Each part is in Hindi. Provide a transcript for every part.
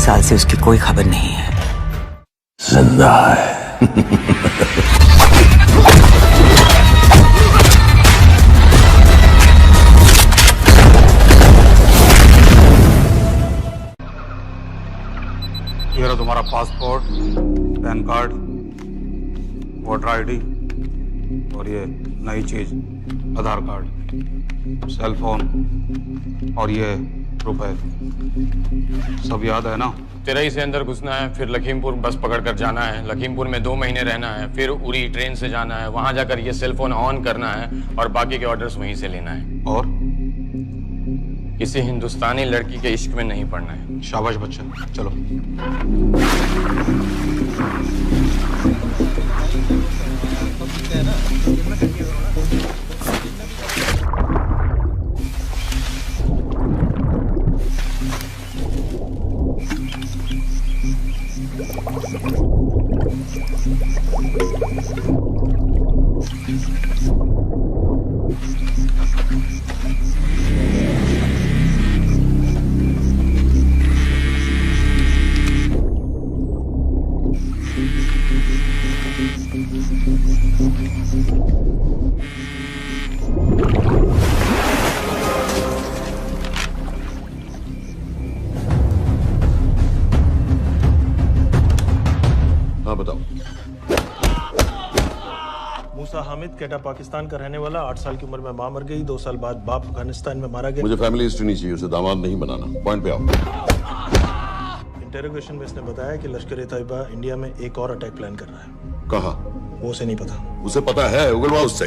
साल से उसकी कोई खबर नहीं है। जिंदा है। ये रहा तुम्हारा passport, pan card, voter ID और ये नई चीज आधार कार्ड, सेल फोन और ये रुपए। सब याद है ना? तिरई से अंदर घुसना है, फिर लखीमपुर बस पकड़कर जाना है, लखीमपुर में 2 महीने रहना है, फिर उरी ट्रेन से जाना है, वहां जाकर ये सेल फोन ऑन करना है और बाकी के ऑर्डर्स वहीं से लेना है। और किसी हिंदुस्तानी लड़की के इश्क में नहीं पड़ना है। शाबाश बच्चे, चलो। मूसा हामिद केटा पाकिस्तान का रहने वाला, 8 साल की उम्र में मां मर गई, 2 साल बाद बाप अफगानिस्तान में मारा गया। मुझे फैमिली हिस्ट्री नहीं चाहिए, उसे दामाद नहीं बनाना। पॉइंट पे आओ। इंटेरोगेशन में इसने बताया कि लश्कर-ए-तैयबा इंडिया में एक और अटैक प्लान कर रहा है। कहाँ? वो उसे नहीं पता। उसे पता है, उगलवा उससे।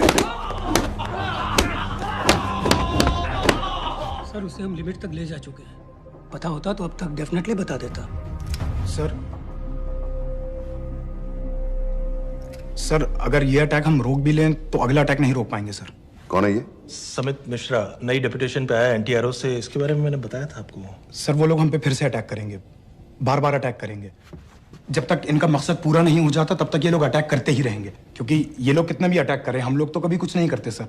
सर उसे हम लिमिट तक ले जा चुके हैं। पता होता तो अब तक डेफिनेटली बता देता। सर अगर ये अटैक हम रोक भी लें तो अगला अटैक नहीं रोक पाएंगे सर। कौन है ये? समित मिश्रा नई डेपुटेशन पे आया एंटी-एरो से। इसके बारे में मैंने बताया था आपको। सर वो लोग हम पे फिर से अटैक करेंगे, बार बार अटैक करेंगे। जब तक इनका मकसद पूरा नहीं हो जाता तब तक ये लोग अटैक करते ही रहेंगे, क्योंकि ये लोग कितना भी अटैक करें हम लोग तो कभी कुछ नहीं करते सर,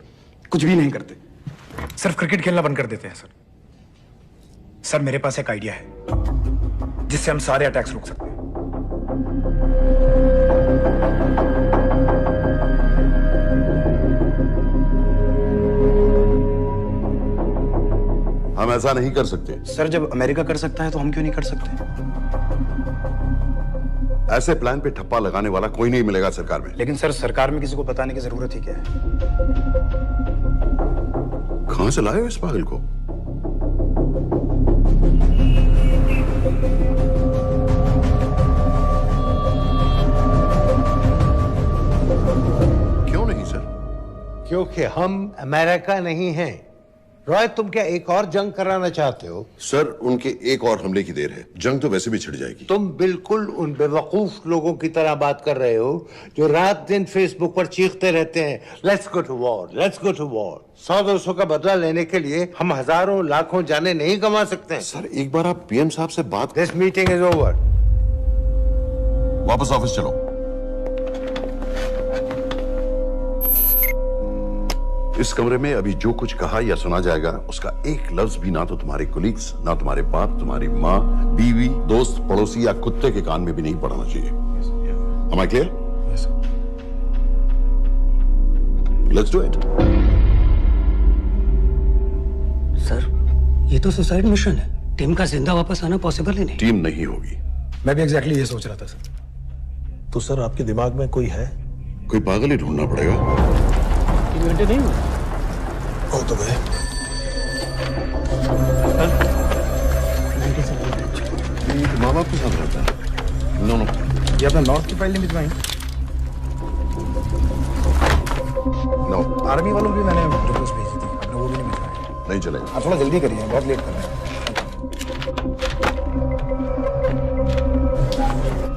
कुछ भी नहीं करते। सिर्फ क्रिकेट खेलना बंद कर देते हैं सर। सर मेरे पास एक आइडिया है जिससे हम सारे अटैक्स रोक सकते हैं। हम ऐसा नहीं कर सकते। सर जब अमेरिका कर सकता है तो हम क्यों नहीं कर सकते? ऐसे प्लान पे ठप्पा लगाने वाला कोई नहीं मिलेगा सरकार में। लेकिन सर सरकार में किसी को बताने की जरूरत ही क्या है? कहां से लाए हो इस पागल को? क्यों नहीं सर? क्योंकि हम अमेरिका नहीं हैं। रॉय तुम क्या एक और जंग कराना चाहते हो? सर उनके एक और हमले की देर है, जंग तो वैसे भी छिड़ जाएगी। तुम बिल्कुल उन बेवकूफ लोगों की तरह बात कर रहे हो जो रात दिन फेसबुक पर चीखते रहते हैं let's go to war, let's go to war. 100-200 का बदला लेने के लिए हम हजारों लाखों जाने नहीं कमा सकते। सर एक बार आप पीएम साहब से बात। This meeting is over. वापस ऑफिस चलो। इस कमरे में अभी जो कुछ कहा या सुना जाएगा उसका एक लफ्ज भी ना तो तुम्हारे कोलीग्स, ना तुम्हारे बाप, तुम्हारी माँ, बीवी, दोस्त, पड़ोसी या कुत्ते के कान में भी नहीं पड़ना चाहिए। Am I clear? Yes, sir. Let's do it. Sir ये तो सुसाइड मिशन है। टीम का जिंदा वापस आना पॉसिबल ही नहीं। टीम नहीं होगी। मैं भी एग्जैक्टली ये सोच रहा था सर। तो सर आपके दिमाग में कोई है? कोई पागल ही ढूंढना पड़ेगा। 3 घंटे नहीं हुए। हो तो गए। माँ बाप के साथ रहता है? नो नो, ये अपना नॉर्थ की फाइल नहीं भिजवाई? नो। आर्मी वालों की मैंने रिक्वेस्ट भेजी थी, आपने वो भी नहीं भिजवाई। नहीं चलेगा। आप थोड़ा जल्दी करिए, बहुत लेट कर रहे हैं।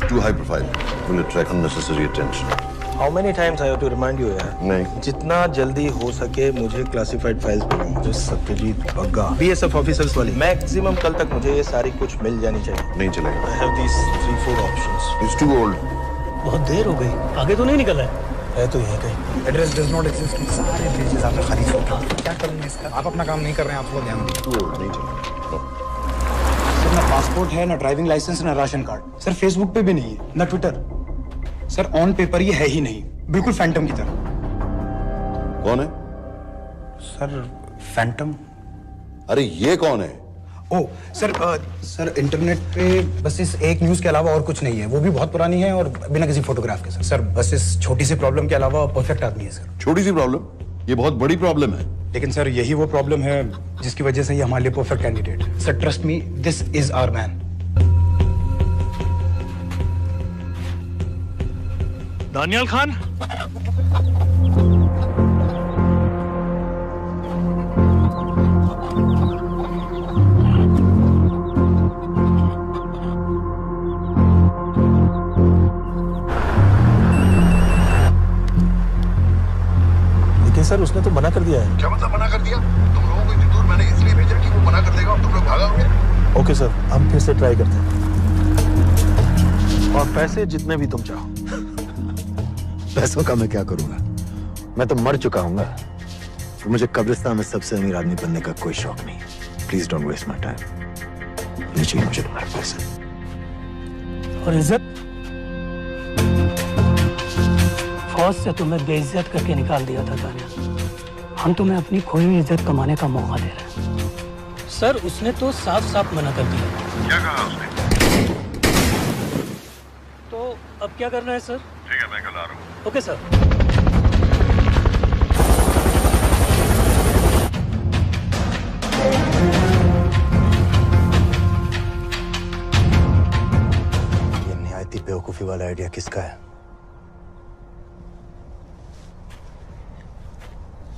Too high profile. Will attract unnecessary attention. How many times I have to remind you यार? नहीं। जितना जल्दी हो सके मुझे क्लासिफाइड फाइल्स भेजो। जो सत्यजीत बग्गा बीएसएफ ऑफिसर्स वाली, मैक्सिमम कल तक मुझे ये सारी कुछ मिल जानी चाहिए। नहीं चलेगा। I have these 3-4 options. He's too old. बहुत देर हो गई, आगे तो नहीं निकल है। है तो यहीं कहीं। Address does not exist. सारे पेजेस आपने खाली छोड़ दिए। क्या करेंगे इसका? आप अपना काम नहीं कर रहे हैं, आपको ध्यान दीजिए। Too old. नहीं चलेगा। No. सर ना पासपोर्ट है, ना ड्राइविंग लाइसेंस, ना राशन कार्ड। सर फेसबुक पे भी नहीं है, ना ट्विटर। सर ऑन पेपर ये है ही नहीं, बिल्कुल फैंटम की तरह। कौन है? Sir Phantom? अरे ये कौन है? ओ सर इंटरनेट पे बस इस एक न्यूज के अलावा और कुछ नहीं है, वो भी बहुत पुरानी है और बिना किसी फोटोग्राफ के। सर बस इस छोटी सी प्रॉब्लम के अलावा परफेक्ट आदमी है सर। छोटी सी प्रॉब्लम? ये बहुत बड़ी प्रॉब्लम है। लेकिन सर यही वो प्रॉब्लम है जिसकी वजह से ये हमारे लिए परफेक्ट कैंडिडेट है। Sir trust me, this is our man. Daniyal Khan, sir उसने तो मना कर दिया है। क्या मतलब मना कर दिया? तुम लोगों को इतनी दूर मैंने इसलिए भेजा कि वो मना कर देगा और तुम लोग भागोगे। ओके सर, हम फिर से ट्राई करते हैं। और पैसे जितने भी तुम चाहो। पैसों का मैं क्या करूंगा? मैं तो मर चुका हूँ। तो मुझे कब्रिस्तान में सबसे अमीर आदमी बनने का कोई शौक नहीं। Please don't waste my time. नहीं चाहिए मुझे तुम्हारे पैसे। और इज्जत? फौज से तुम्हें बेइज्जत करके निकाल दिया था दानिया। हम तुम्हें अपनी खोई हुई इज्जत कमाने का मौका दे रहे हैं। सर उसने तो साफ साफ मना कर दिया। क्या कहा उसने? तो अब क्या करना है सर? ठीक है, मैं कल आ रहा हूँ। Okay sir. ये निहायती बेवकूफी वाला आइडिया किसका है?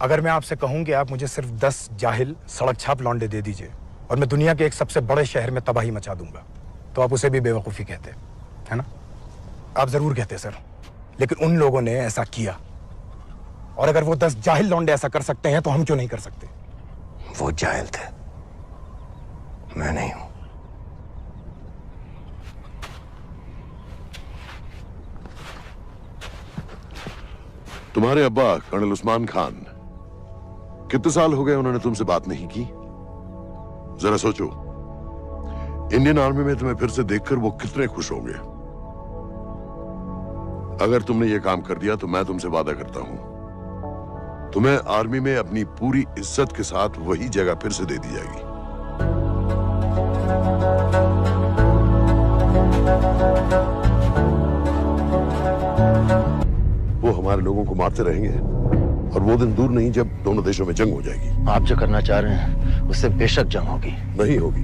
अगर मैं आपसे कहूं कि आप मुझे सिर्फ 10 जाहिल सड़क छाप लौंडे दे दीजिए और मैं दुनिया के एक सबसे बड़े शहर में तबाही मचा दूंगा, तो आप उसे भी बेवकूफ़ी कहते, है ना? आप जरूर कहते सर, लेकिन उन लोगों ने ऐसा किया। और अगर वो 10 जाहिल लौंडे ऐसा कर सकते हैं तो हम क्यों नहीं कर सकते? वो जाहिल थे, मैं नहीं हूं। तुम्हारे अब्बा कर्नल उस्मान खान, कितने साल हो गए उन्होंने तुमसे बात नहीं की? जरा सोचो, इंडियन आर्मी में तुम्हें फिर से देखकर वो कितने खुश होंगे। अगर तुमने ये काम कर दिया तो मैं तुमसे वादा करता हूं, तुम्हें आर्मी में अपनी पूरी इज्जत के साथ वही जगह फिर से दे दी जाएगी। वो हमारे लोगों को मारते रहेंगे और वो दिन दूर नहीं जब दोनों देशों में जंग हो जाएगी। आप जो करना चाह रहे हैं उससे बेशक जंग होगी। नहीं होगी।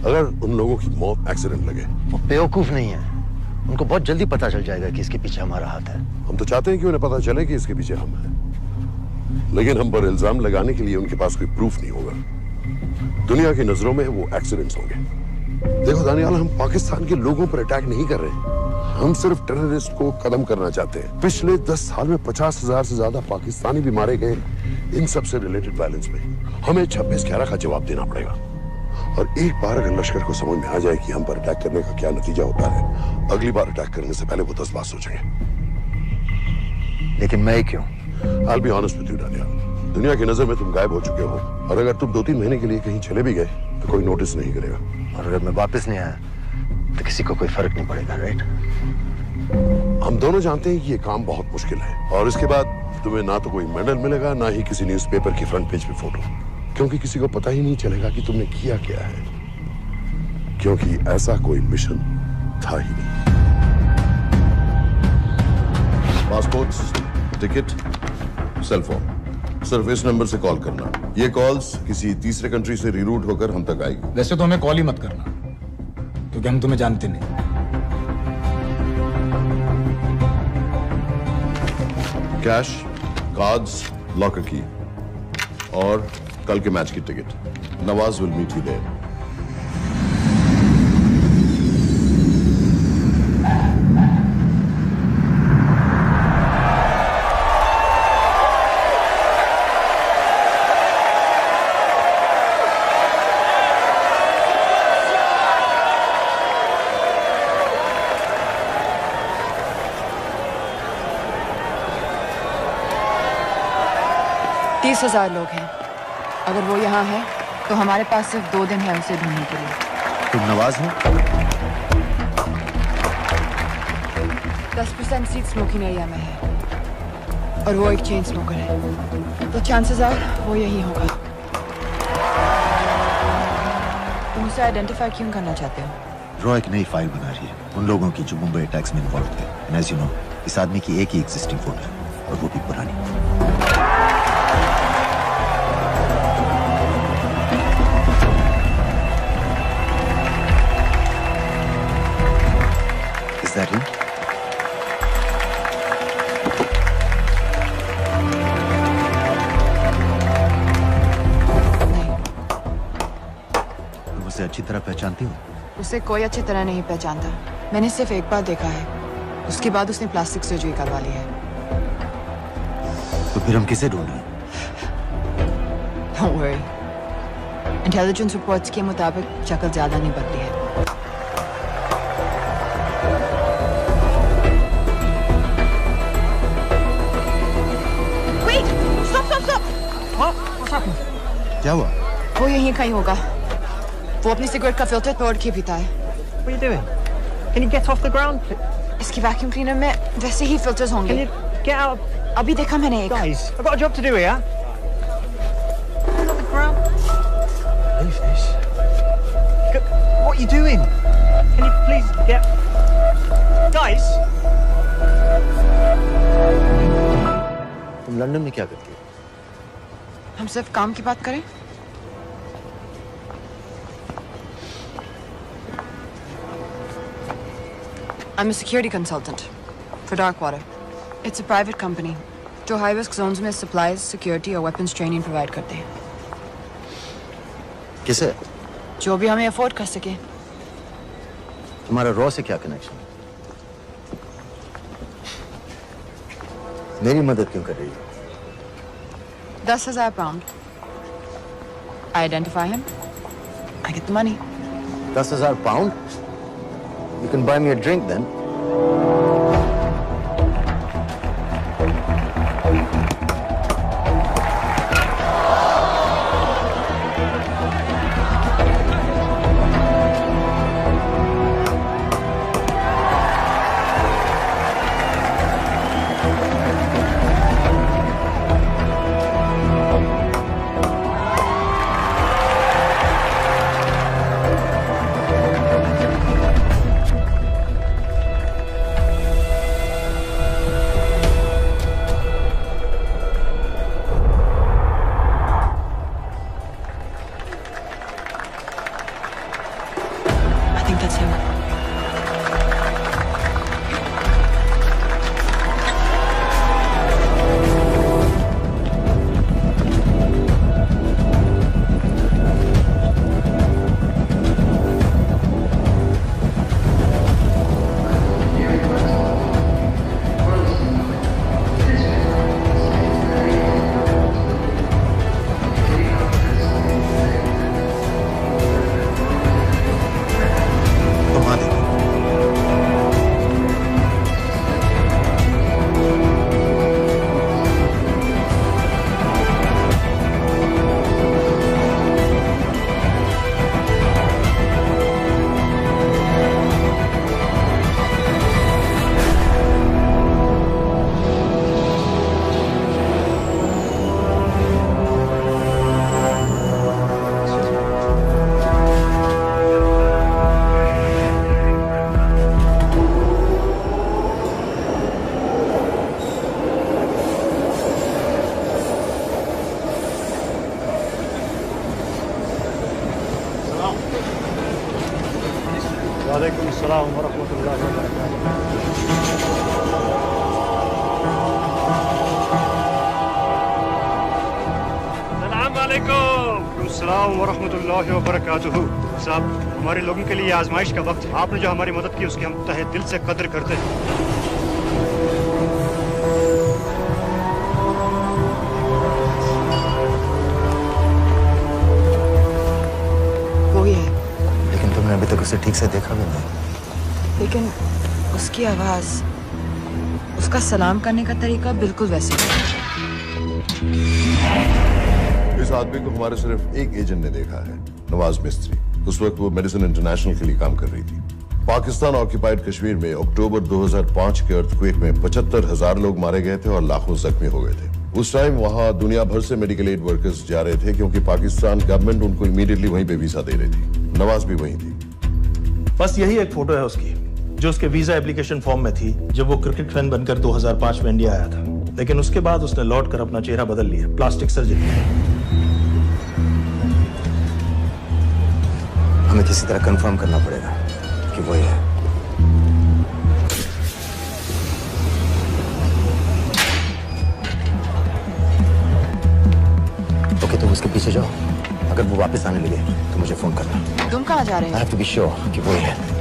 अगर उन लोगों की मौत एक्सीडेंट लगे। वो बेवकूफ नहीं है, उनको बहुत जल्दी पता चल जाएगा कि इसके पीछे हमारा हाथ है। हम तो चाहते हैं कि उन्हें पता चले कि इसके पीछे हम हैं, लेकिन हम पर इल्जाम लगाने के लिए उनके पास कोई प्रूफ नहीं होगा। दुनिया की नजरों में वो एक्सीडेंट्स होंगे। देखो दानियाल, हम पाकिस्तान के लोगों पर अटैक नहीं कर रहे, हम सिर्फ टेररिस्ट को खत्म करना चाहते हैं। पिछले 10 साल में 50,000 से ज्यादा पाकिस्तानी भी मारे गए इन सब से रिलेटेड वायलेंस में। हमें 26/11 का जवाब देना पड़ेगा। और एक बार अगर लश्कर को समझ में आ जाए कि हम पर अटैक करने का क्या नतीजा होता है, अगली बार अटैक करने से पहले वो 10 बार सोचेंगे। लेकिन मैं क्यों? I'll be honest with you, Daniyal, दुनिया की नजर में तुम गायब हो चुके हो और अगर तुम 2-3 महीने के लिए कहीं चले भी गए तो कोई नोटिस नहीं करेगा। और अगर मैं वापस नहीं आया तो किसी को कोई फर्क नहीं पड़ेगा, राइट? हम दोनों जानते हैं कि ये काम बहुत मुश्किल है और इसके बाद तुम्हें ना तो कोई मेडल मिलेगा, ना ही किसी न्यूज़पेपर की फ्रंट पेज पे फोटो, क्योंकि किसी को पता ही नहीं चलेगा कि तुमने किया क्या है, क्योंकि ऐसा कोई मिशन था ही नहीं। पासपोर्ट्स, टिकट, सेल फोन, सिर्फ इस नंबर से कॉल करना। ये कॉल्स किसी तीसरे कंट्री से रीरूट होकर हम तक आएगी। वैसे तो हमें कॉल ही मत करना, क्योंकि हम तुम्हें जानते नहीं। कैश, कार्ड्स, लॉकर की और कल के मैच की ticket. Nawaz will meet you there. तीस 30,000 लोग हैं। अगर वो यहाँ है तो हमारे पास सिर्फ 2 दिन है उसे ढूंढने के लिए। तुम नवाज हो? 10% सीट स्मोकिंग एरिया में है और वो एक चेन स्मोकर है, तो चांसेस आर वो यही होगा। तुम उसे आइडेंटिफाई क्यों करना चाहते हो? रॉ एक नई फाइल बना रही है उन लोगों की जो मुंबई अटैक्स में इन्वॉल्व थे। एंड एज यू नो, इस आदमी की एक ही एग्जिस्टिंग फोन है और वो भी पुरानी। Is that him? तुम उसे अच्छी तरह पहचानती हो? उसे कोई अच्छी तरह नहीं पहचानता। मैंने सिर्फ एक बार देखा है, उसके बाद उसने प्लास्टिक सर्जरी करवा ली है। तो फिर हम किसे ढूंढ रहे हैं? Don't worry. इंटेलिजेंस रिपोर्ट्स के मुताबिक शक्ल ज्यादा नहीं बदली है। Wait! Stop! Stop! Stop! What's happened? क्या हुआ? वो यहीं कहीं होगा। वो अपनी सिगरेट का फिल्टर तोड़ के पीता है। What are you doing? Can you get off the ground? इसकी वैक्यूम क्लीनर में वैसे ही फिल्टर्स Can होंगे। you get out? अभी देखा मैंने एक। Guys, I've got a job to do here. Get off the ground. Leave this. What are you doing? Can you please get... Guys! तुम लंदन में क्या करती हो? हम सिर्फ काम की बात करें? I'm a security consultant for Darkwater. It's a private company जो high risk zones में supplies, security और weapons training provide करते हैं। किसे? जो भी हमें afford कर सके। तुम्हारा रॉ से क्या कनेक्शन? मेरी मदद क्यों कर रही हो? 10,000 pound. I identify him. I get the money. 10,000 pound? You can buy me a drink then. वालेकुम अस्सलाम वरहमतुल्लाहि वबरकातुहू। साहब, हमारे लोगों के लिए आजमाइश का वक्त है। आपने जो हमारी मदद की उसकी हम तहे दिल से कदर करते हैं। वो ही है, लेकिन तुमने अभी तक उसे ठीक से देखा भी नहीं। लेकिन उसकी आवाज, उसका सलाम करने का तरीका बिल्कुल वैसे ही है। इस आदमी को हमारे सिर्फ एक एजेंट ने देखा है, नवाज मिस्त्री। उस वक्त वो मेडिसिन इंटरनेशनल के लिए काम कर रही थी। पाकिस्तान ऑक्यूपाइड कश्मीर में अक्टूबर 2005 के अर्थक्वेक में 75,000 लोग मारे गए थे और लाखों जख्मी हो गए थे। उस टाइम वहां दुनिया भर से मेडिकल एड वर्कर्स जा रहे थे क्योंकि पाकिस्तान गवर्नमेंट उनको इमीडिएटली वहीं पे वीजा दे रही थी। नवाज भी वहीं थी। बस यही एक फोटो है उसकी, जो उसके वीजा एप्लीकेशन फॉर्म में थी जब वो क्रिकेट फैन बनकर 2005 में इंडिया आया था। लेकिन उसके बाद उसने लौट कर अपना चेहरा बदल लिया, प्लास्टिक सर्जरी। हमें किसी तरह कंफर्म करना पड़ेगा कि वही है। ओके, तुम उसके पीछे जाओ। अगर वो वापस आने लगे तो मुझे फोन करना। तुम कहाँ जा रहे I हो? have to be sure कि वही है।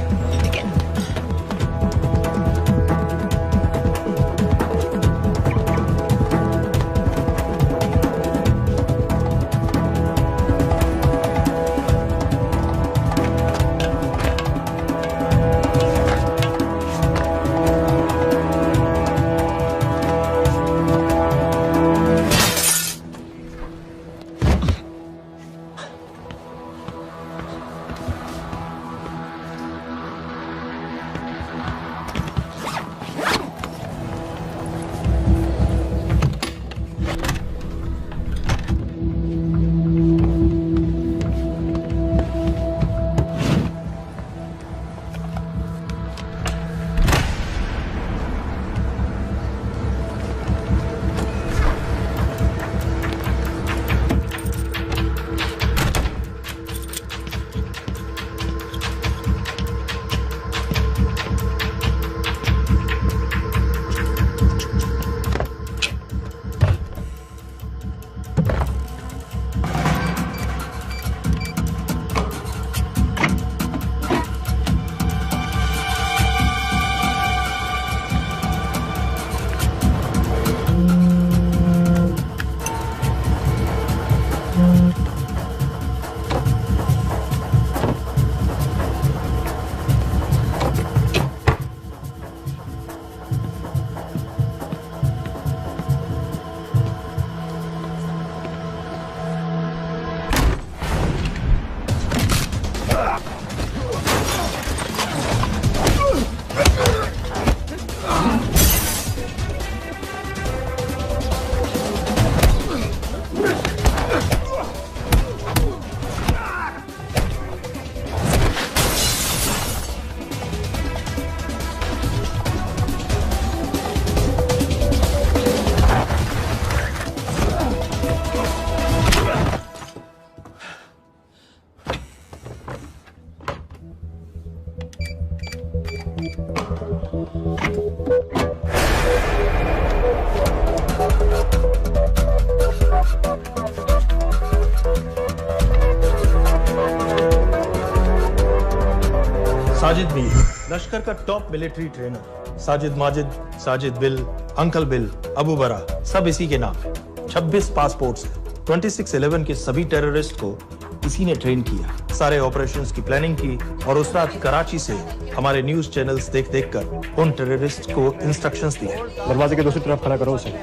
साजिद मीर, लश्कर का top military trainer. Sajid Majid, Sajid bill, uncle bill, Abu बरा, सब इसी के नाम है। 26 पासपोर्ट्स हैं। 26/11 के सभी टेररिस्ट को इसी ने ट्रेन किया, सारे ऑपरेशंस की प्लानिंग की और उस रात कराची से हमारे न्यूज चैनल्स देख देख कर उन टेररिस्ट को इंस्ट्रक्शंस दिए। दरवाजे के दूसरी तरफ खड़ा करो उसे।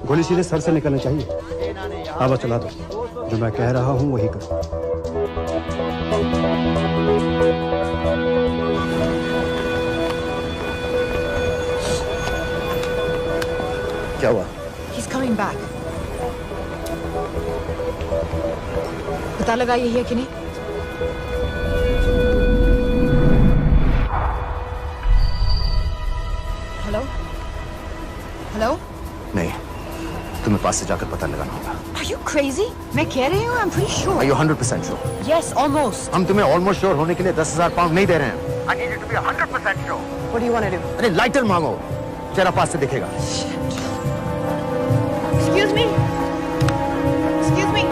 गोली सीधे सर से निकलनी चाहिए। हाँ बस चला दो, जो मैं कह रहा हूँ वही करो। क्या हुआ? He's coming back. पता लगा यही है कि नहीं? हेलो? हेलो? नहीं, तुम्हें पास से जाकर पता लगाना होगा। Are you crazy? मैं कह रही हूँ, I'm pretty sure. Are you 100% sure? Yes, almost. हम तुम्हें almost sure होने के लिए 10,000 पाउंड नहीं दे रहे हैं। I need you to be 100% sure. What do you want to do? अरे लाइटर मांगो, चेहरा पास से दिखेगा। Excuse me. Excuse me.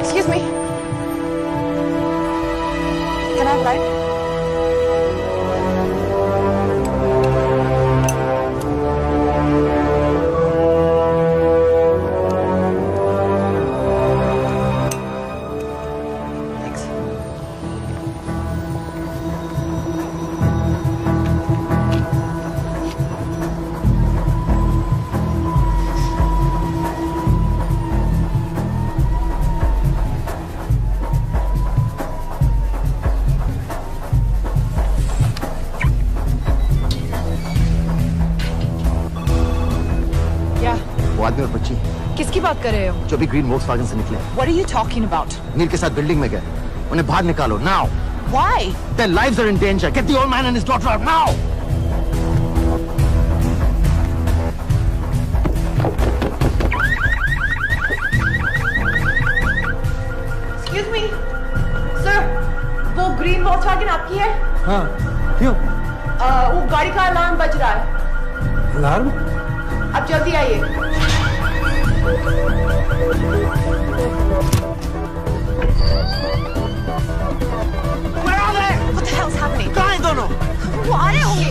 Excuse me. Can I have light? Thanks. आदमी और बच्ची। किसकी बात कर रहे हो? जो भी ग्रीन वोक्सवैगन से निकले। What are you talking about? नील के साथ बिल्डिंग में गए। उन्हें बाहर निकालो now. Why? Their lives are in danger. Get the old man and his daughter out now. Excuse me, sir. वो ग्रीन वोक्सवैगन आपकी है? हाँ, क्यों? वो गाड़ी का अलार्म बज रहा है। अलार्म? आप जल्दी आइए। Where are they? What the hell's happening? कहाँ हैं दोनों? वो आ रहे होंगे।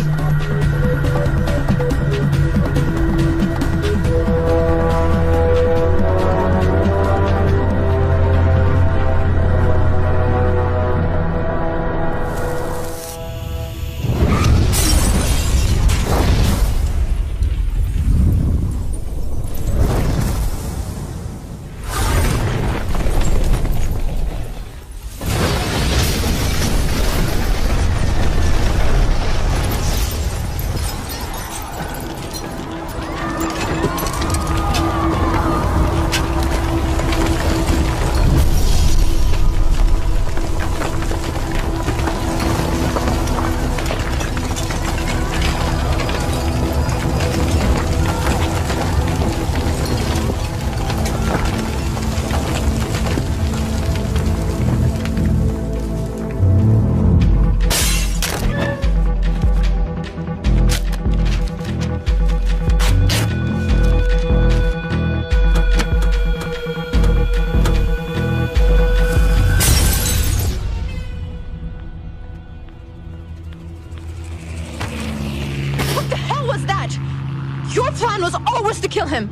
Your plan was always to kill him.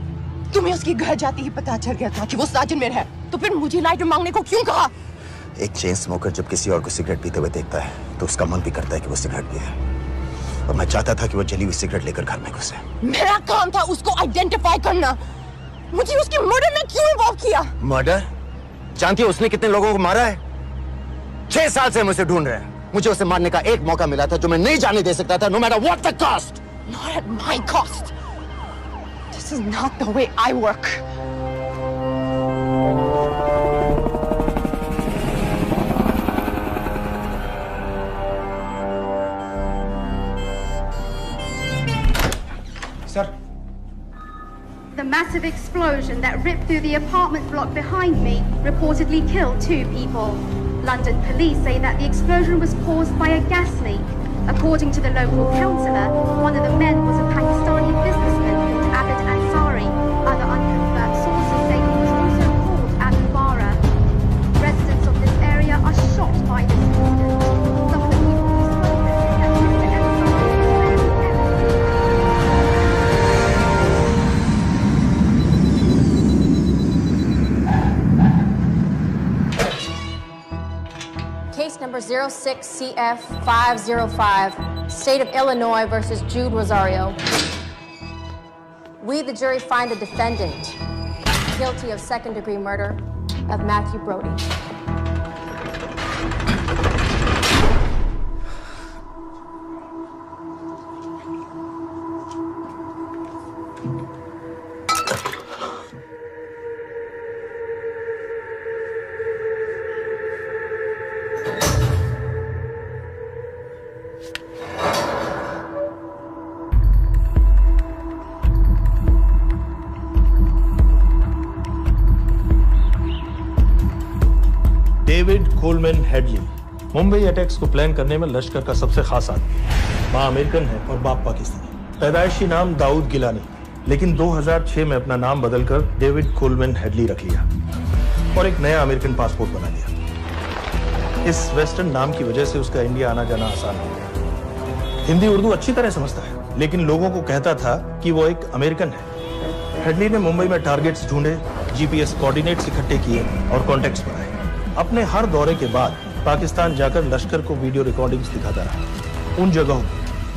तुम्हें उसके घर जाते ही पता चल गया था कि वो साजन में है, तो फिर मुझे लाइटर मांगने को क्यों कहा? एक चेन स्मोकर जब किसी और को सिगरेट पीते हुए देखता है तो उसका मन भी करता है कि वो सिगरेट पिए, और मैं चाहता था कि वो जली हुई सिगरेट लेकर घर में घुसे। मेरा काम था उसको आइडेंटिफाई करना। मुझे उसके मर्डर में क्यों इन्वॉल्व किया? मर्डर? जानती हो उसने कितने लोगों को मारा है? 6 साल से हम उसे ढूंढ रहे हैं। मुझे उसे मारने का एक मौका मिला था जो मैं नहीं जाने दे सकता था, no matter what the cost. Not at my cost. This is not the way I work. Sir. The massive explosion that ripped through the apartment block behind me reportedly killed 2 people. London police say that the explosion was caused by a gas leak. According to the local councillor, one of the men was a Pakistani businessman called Abid Ansari. Other unconfirmed sources say he was also called Abu Bara. Residents of this area are shocked by this incident. Some of the people who spoke say that Mr. Ansari is Case number 06CF505, State of Illinois versus Jude Rosario. We, the jury, find the defendant guilty of second-degree murder of Matthew Brody. David Coleman Headley Mumbai attacks को प्लान करने में लश्कर का सबसे खास आदमी। मां अमेरिकन है और बाप पाकिस्तानी। पैदाइशी नाम दाऊद गिलानी, लेकिन 2006 में अपना नाम बदलकर डेविड कोलमैन हेडली रख लिया और एक नया अमेरिकन पासपोर्ट बना लिया। इस वेस्टर्न नाम की वजह से उसका इंडिया आना जाना आसान हो गया। हिंदी उर्दू अच्छी तरह समझता है, लेकिन लोगों को कहता था कि वो एक अमेरिकन है। हेडली ने मुंबई में टारगेट्स ढूंढे, जीपीएस कोऑर्डिनेट्स इकट्ठे किए और कॉन्टेक्ट्स बनाए। अपने हर दौरे के बाद पाकिस्तान जाकर लश्कर को वीडियो रिकॉर्डिंग्स दिखाता रहा, उन जगहों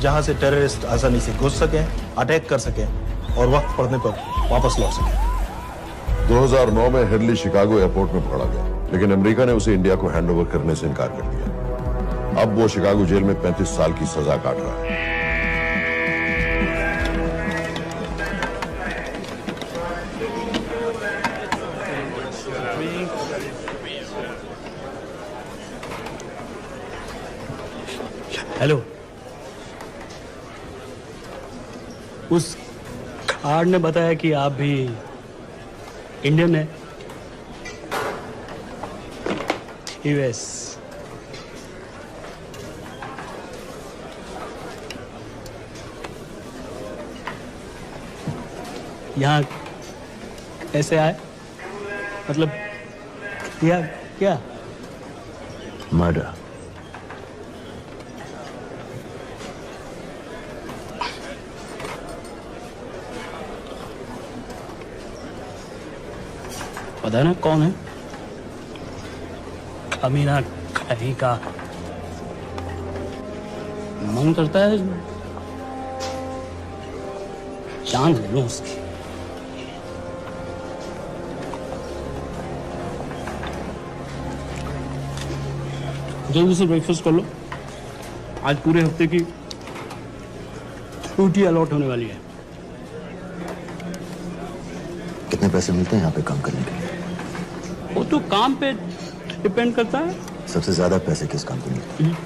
जहां से टेररिस्ट आसानी से घुस सकें, अटैक कर सकें और वक्त पड़ने पर वापस लौट सकें। 2009 में हेडली शिकागो एयरपोर्ट में पकड़ा गया, लेकिन अमेरिका ने उसे इंडिया को हैंडओवर करने से इनकार कर दिया। अब वो शिकागो जेल में 35 साल की सजा काट रहा है। हेलो, उस कार्ड ने बताया कि आप भी इंडियन है। यूएस। यहाँ कैसे आए? मतलब क्या क्या? मर्डर। पता ना कौन है? अमीना कहीं का। मन करता है जान ले लो उसकी। जल्दी से ब्रेकफास्ट कर लो, आज पूरे हफ्ते की छुट्टी अलॉट होने वाली है। कितने पैसे मिलते हैं यहाँ पे काम करने के लिए? वो तो काम पे डिपेंड करता है। सबसे ज्यादा पैसे किस काम को मिलते हैं?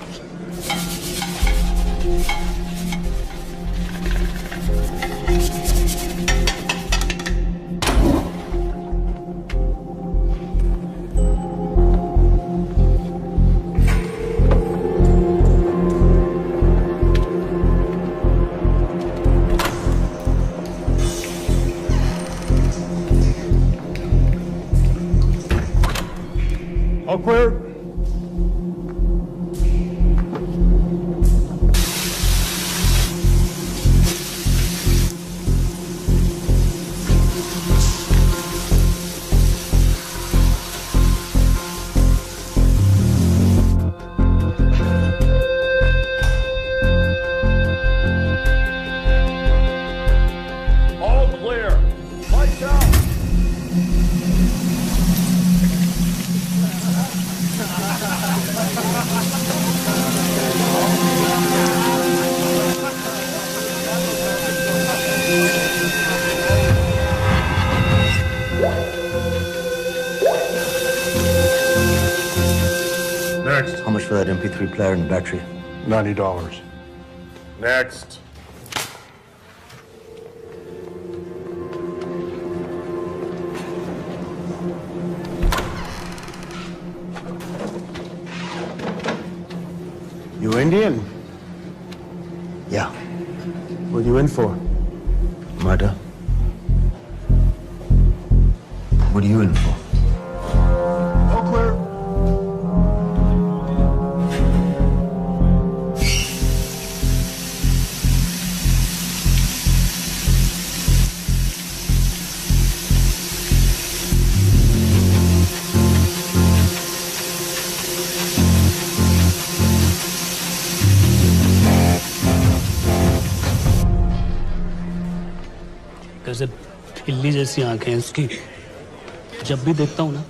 Awkward. All clear. Lights out. Next. How much for that MP3 player and battery? $90. Next. You Indian? Yeah. What are you in for? Murder. What are you in for? कैसे बिल्ली जैसी आंखें हैं उसकी। जब भी देखता हूँ ना,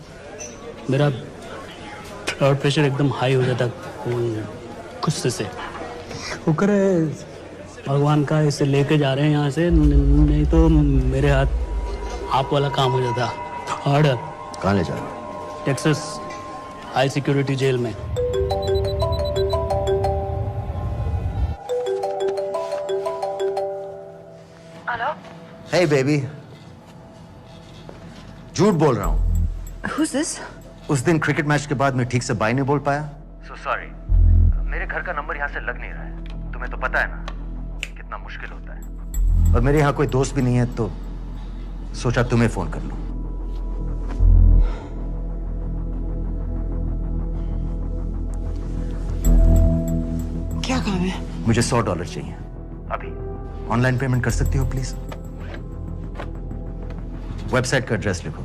मेरा ब्लड प्रेशर एकदम हाई हो जाता गुस्से से। शुक्र है भगवान का इसे लेके जा रहे हैं यहाँ से, नहीं तो मेरे हाथ आप वाला काम हो जाता। ऑर्डर। कहाँ ले जा रहे हो? टेक्सास हाई सिक्योरिटी जेल में। Hey baby. झूठ बोल रहा हूँ। Who's this? उस दिन क्रिकेट मैच के बाद मैं ठीक से बाय नहीं बोल पाया। So sorry. मेरे घर का नंबर यहाँ से लग नहीं रहा है। तुम्हें तो पता है ना कितना मुश्किल होता है। और मेरे यहाँ कोई दोस्त भी नहीं है, तो सोचा तुम्हें फोन कर लूं। क्या काम है? मुझे $100 चाहिए अभी। ऑनलाइन पेमेंट कर सकती हो प्लीज? वेबसाइट का एड्रेस लिखो।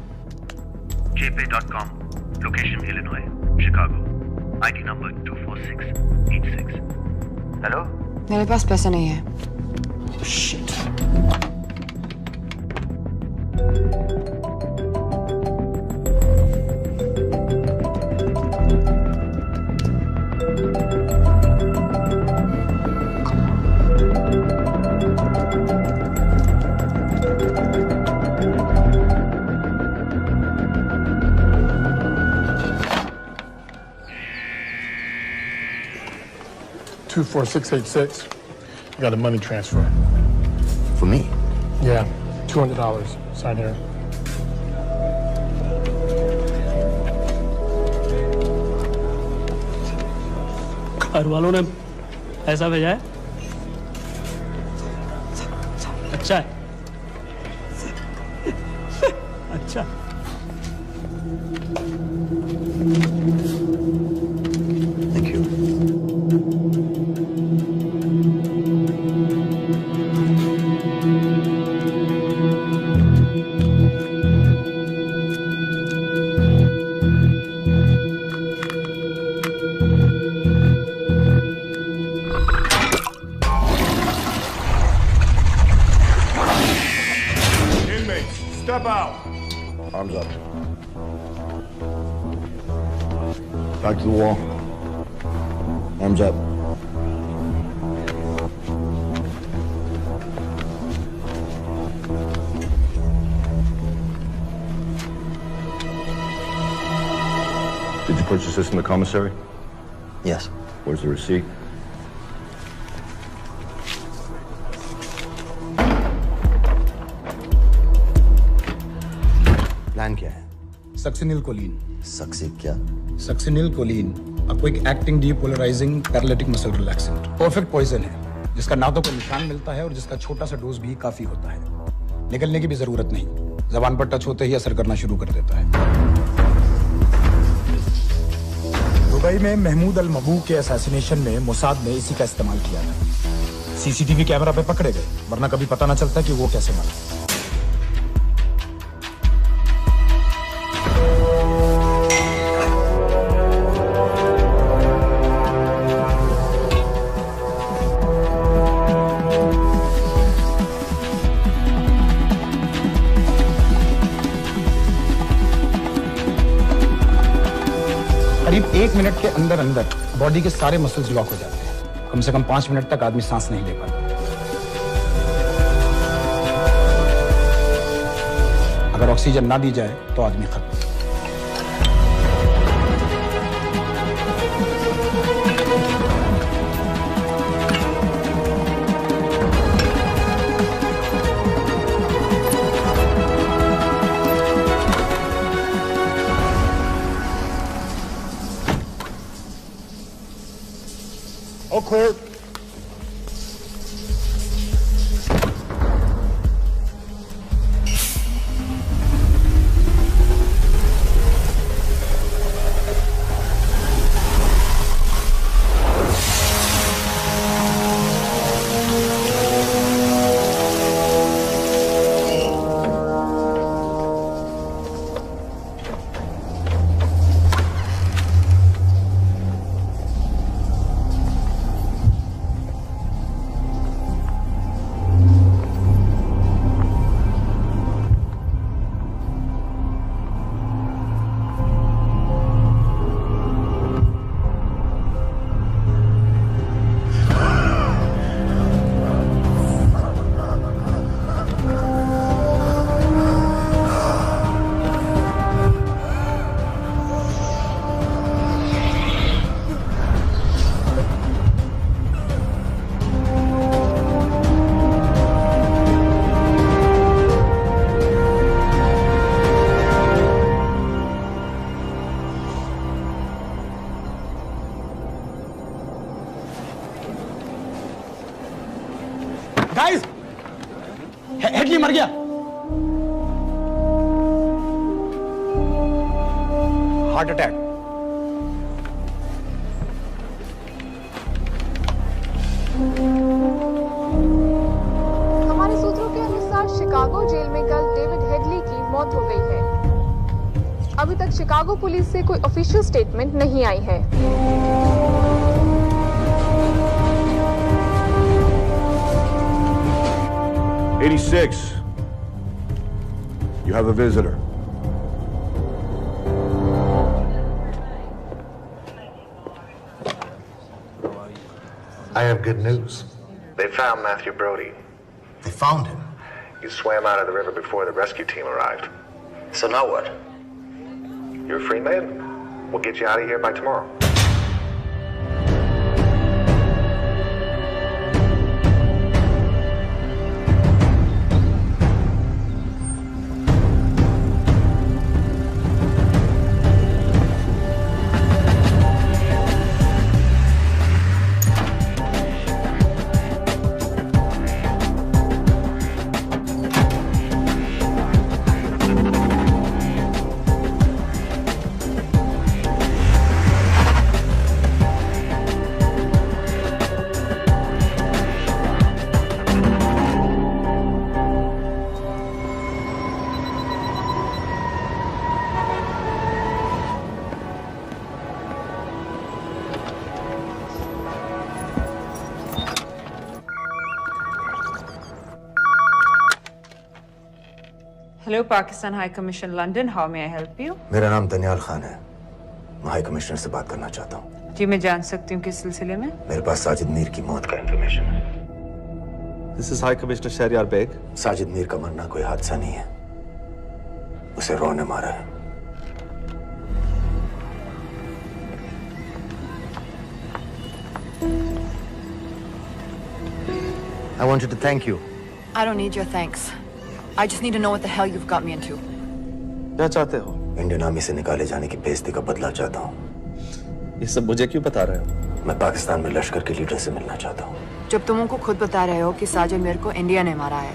jpay.com, location Illinois, Chicago, ID number 24686। Hello? मेरे पास पैसे नहीं है। Shit. 24686. You got a money transfer. For me? Yeah, $200. Sign here. घर वालों ने ऐसा भेजा है? अच्छा है। अच्छा। Thank you. Step out. Arms up. Back to the wall. Arms up. Did you purchase this in the commissary? Yes. Where's the receipt? Plan क्या है? Succinyl choline. सक्सी क्या? Succinyl choline, a quick acting depolarizing paralytic muscle relaxant। Perfect poison है, जिसका ना तो कोई निशान मिलता है और जिसका छोटा सा डोज भी काफी होता है। निकलने की भी जरूरत नहीं, जबान पर टच होते ही असर करना शुरू कर देता है। दुबई में महमूद अल मबूक के असैसिनेशन में मोसाद ने इसी का इस्तेमाल किया था। सीसीटीवी कैमरा पे पकड़े गए, वरना कभी पता ना चलता कि वो कैसे मरा। करीब 1 मिनट के अंदर अंदर बॉडी के सारे मसल्स लॉक हो जाते हैं। कम से कम 5 मिनट तक आदमी सांस नहीं ले पाता। अगर ऑक्सीजन ना दी जाए तो आदमी खत्म। All clear. गाइस, हेडली मर गया। Heart attack. हमारे सूत्रों के अनुसार शिकागो जेल में कल डेविड हेडली की मौत हो गई है। अभी तक शिकागो पुलिस से कोई ऑफिशियल स्टेटमेंट नहीं आई है। 86. You have a visitor. I have good news. They found Matthew Brody. They found him? He swam out of the river before the rescue team arrived. So now what? You're a free man. We'll get you out of here by tomorrow. Hello, Pakistan High Commission, London. How may I help you? मेरा नाम दनियाल खान है। मैं हाई कमिश्नर से बात करना चाहता हूँ। जी, मैं जान सकती हूँ किस सिलसिले में? मेरे पास साजिद मीर की मौत का इंफॉर्मेशन है। This is High Commissioner Shahryar Beg. Sajid Mir का मरना कोई हादसा नहीं है। उसे रॉ ने मारा है। I wanted to thank you. I don't need your thanks. I just need to know what the hell you've got me into. क्या चाहते हो? इंडियन आर्मी से निकाले जाने की बेइज्जती का बदला चाहता हूँ। ये सब मुझे क्यों बता रहे हो? मैं पाकिस्तान में लश्कर के लीडर से मिलना चाहता हूँ। जब तुम उनको खुद बता रहे हो कि साजिद मीर को इंडिया ने मारा है,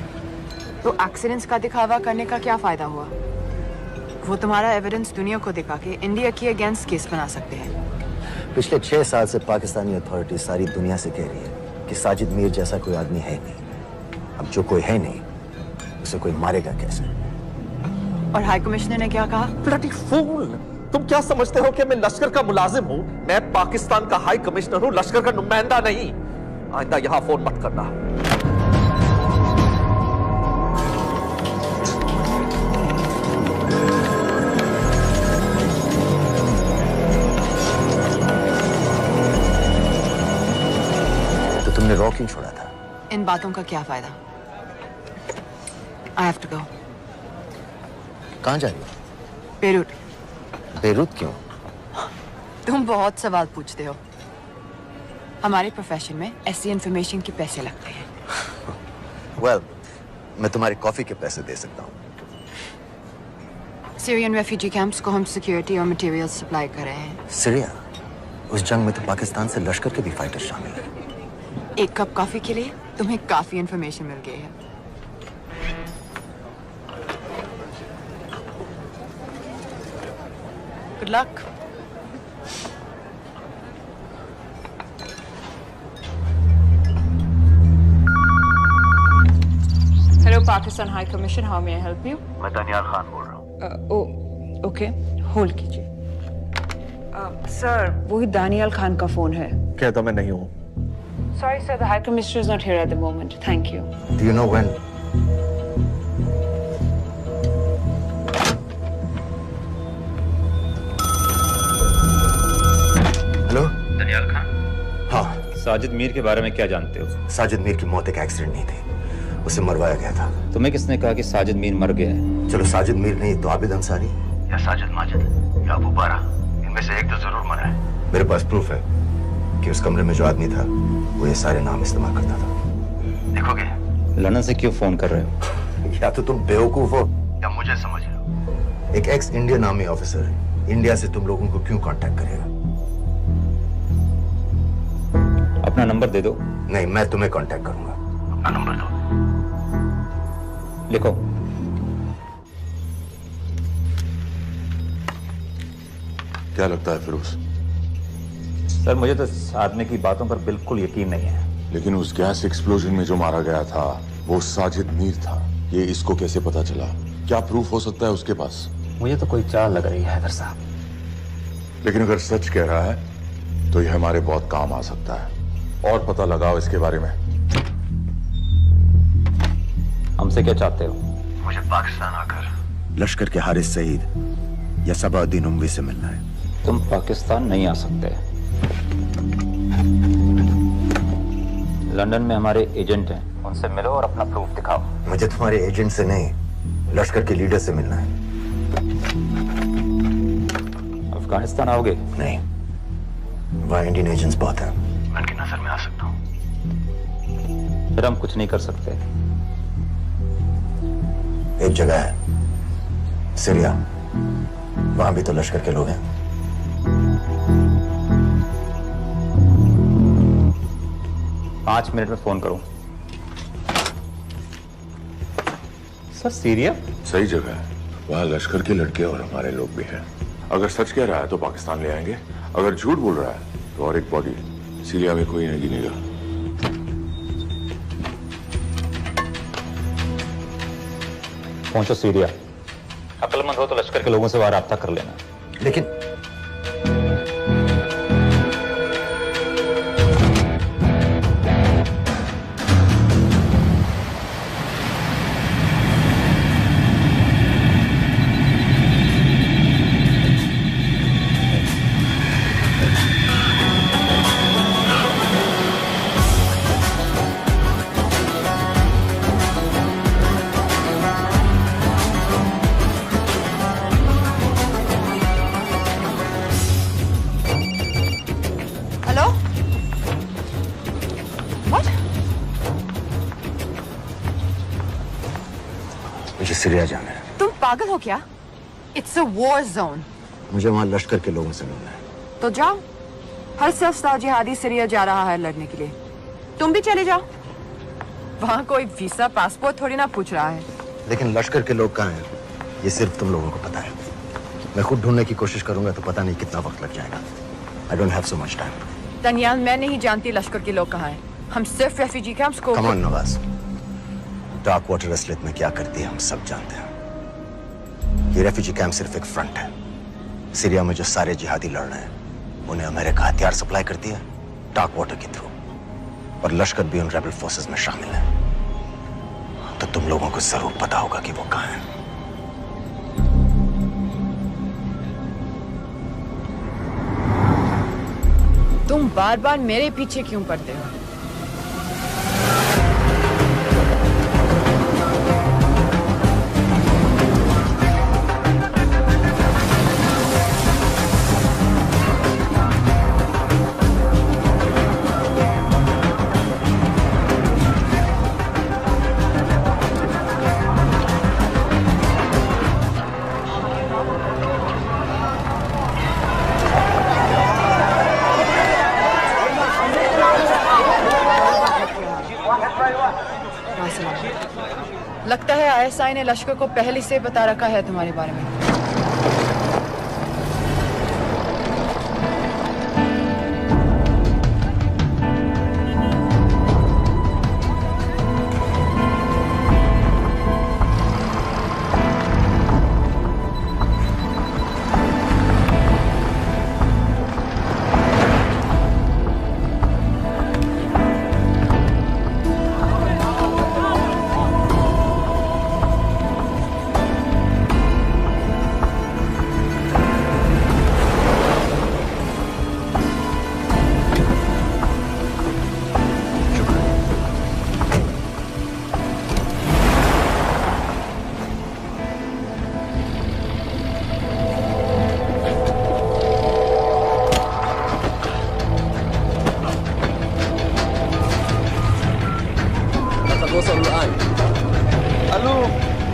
तो एक्सीडेंट्स का दिखावा करने का क्या फायदा हुआ? वो तुम्हारा एविडेंस दुनिया को दिखा के इंडिया के अगेंस्ट केस बना सकते हैं। पिछले 6 साल से पाकिस्तानी अथॉरिटी सारी दुनिया से कह रही है कि साजिद मीर जैसा कोई आदमी है नहीं। अब जो कोई है नहीं, उसे कोई मारेगा कैसे? और हाई कमिश्नर ने क्या कहा? Bloody fool! तुम क्या समझते हो कि मैं लश्कर का मुलाजिम हूँ? मैं पाकिस्तान का हाई कमिश्नर हूँ, लश्कर का नुमाइंदा नहीं। आइंदा यहाँ फोन मत करना। तो तुमने रॉ क्यों छोड़ा था? इन बातों का क्या फायदा? I have to go. कहाँ जा रही हो? बेरूट। बेरूत क्यों? तुम बहुत सवाल पूछते हो। हमारे प्रोफेशन में ऐसी इंफॉर्मेशन के पैसे लगते हैं। Well, मैं तुम्हारी कॉफी के पैसे दे सकता हूँ। सीरियन रेफ्यूजी कैंप्स को हम सिक्योरिटी और मटेरियल सप्लाई कर रहे हैं। सीरिया? उस जंग में तो पाकिस्तान से लश्कर के भी फाइटर शामिल हैं। एक कप कॉफी के लिए तुम्हें काफी इंफॉर्मेशन मिल गई है। Good luck. Hello, Pakistan High Commission. How may I help you? मैं दनियाल खान बोल रहा हूँ। Okay. Hold कीजिए। Sir, वही दानियाल खान का फोन है। कहता मैं नहीं हूँ। Sorry, sir. The High Commissioner is not here at the moment. Thank you. Do you know when? Hello? Daniyal Khan? हाँ। साजिद मीर के बारे में क्या जानते हो? साजिद मीर की मौत एक एक्सीडेंट नहीं थी, उसे मरवाया गया था। तुम्हें किसने कहा कि साजिद मीर मर गया है? चलो साजिद मीर नहीं तो आबिद अंसारी या साजिद माजिद या अबू बारा, इनमें से एक तो जरूर मरा है। मेरे पास प्रूफ है कि उस कमरे में जो आदमी था वो ये सारे नाम इस्तेमाल करता था। देखोगे? लंदन से क्यों फोन कर रहे हो? या तो तुम बेवकूफ हो या मुझे समझ लो। एक x Indian army officer India से तुम लोगों को क्यों कांटेक्ट करेगा? अपना नंबर दे दो। नहीं, मैं तुम्हें कांटेक्ट करूंगा। अपना नंबर दो। लिखो। क्या लगता है फिरोज? सर, मुझे तो इस आदमी की बातों पर बिल्कुल यकीन नहीं है। लेकिन उस गैस एक्सप्लोजन में जो मारा गया था वो साजिद मीर था। ये इसको कैसे पता चला? क्या प्रूफ हो सकता है उसके पास? मुझे तो कोई चाल लग रही है हैदर साहब। लेकिन अगर सच कह रहा है तो ये हमारे बहुत काम आ सकता है। और पता लगाओ इसके बारे में। हमसे क्या चाहते हो? मुझे पाकिस्तान आकर लश्कर के हारिस सईद या सबाउद्दीन उमवी से मिलना है। तुम पाकिस्तान नहीं आ सकते। लंदन में हमारे एजेंट हैं, उनसे मिलो और अपना प्रूफ दिखाओ। मुझे तुम्हारे एजेंट से नहीं, लश्कर के लीडर से मिलना है। अफगानिस्तान आओगे? नहीं, वहाँ इंडियन एजेंट्स बहुत हैं। मैं उनकी नजर में आ सकता हूँ। फिर हम कुछ नहीं कर सकते। एक जगह है सीरिया, वहां भी तो लश्कर के लोग हैं। पांच मिनट में फोन करूं। सर, सीरिया सही जगह है। वहां लश्कर के लड़के और हमारे लोग भी हैं। अगर सच कह रहा है तो पाकिस्तान ले आएंगे, अगर झूठ बोल रहा है तो और एक बॉडी सीरिया में कोई नहीं गिनेगा। पहुंचो सीरिया। अक्लमंद हो तो लश्कर के लोगों से वहां राब्ता कर लेना। लेकिन What? मुझे सीरिया जाना है। तुम पागल हो क्या? It's a war zone. मुझे वहां लश्कर के लोगों से मिलना है। तो जाओ। हर सस्ता जिहादी सीरिया जा रहा है लड़ने के लिए। तुम भी चले जाओ। वहां कोई वीसा पासपोर्ट थोड़ी ना पूछ रहा है। लेकिन लश्कर के लोग कहाँ हैं? ये सिर्फ तुम लोगों को पता है। मैं खुद ढूंढने की कोशिश करूंगा तो पता नहीं कितना वक्त लग जाएगा। I don't have so much time. Daniyal, मैं नहीं जानती लश्कर के लोग कहाँ हैं। हम सिर्फ रेफ्यूजी कैंप्स को। Come on, Nawaz. Dark water असलियत में क्या करती है हम सब जानते हैं। ये रेफ्यूजी कैंप सिर्फ एक फ्रंट है। सीरिया में जो सारे जिहादी लड़ रहे हैं उन्हें अमेरिका हथियार सप्लाई करती है डार्क वाटर के थ्रू, और लश्कर भी उन रेबल फोर्सेस में शामिल है। तो तुम लोगों को जरूर पता होगा कि वो कहाँ है। तुम बार बार मेरे पीछे क्यों पड़ते हो? लगता है आईएसआई ने लश्कर को पहले से बता रखा है तुम्हारे बारे में।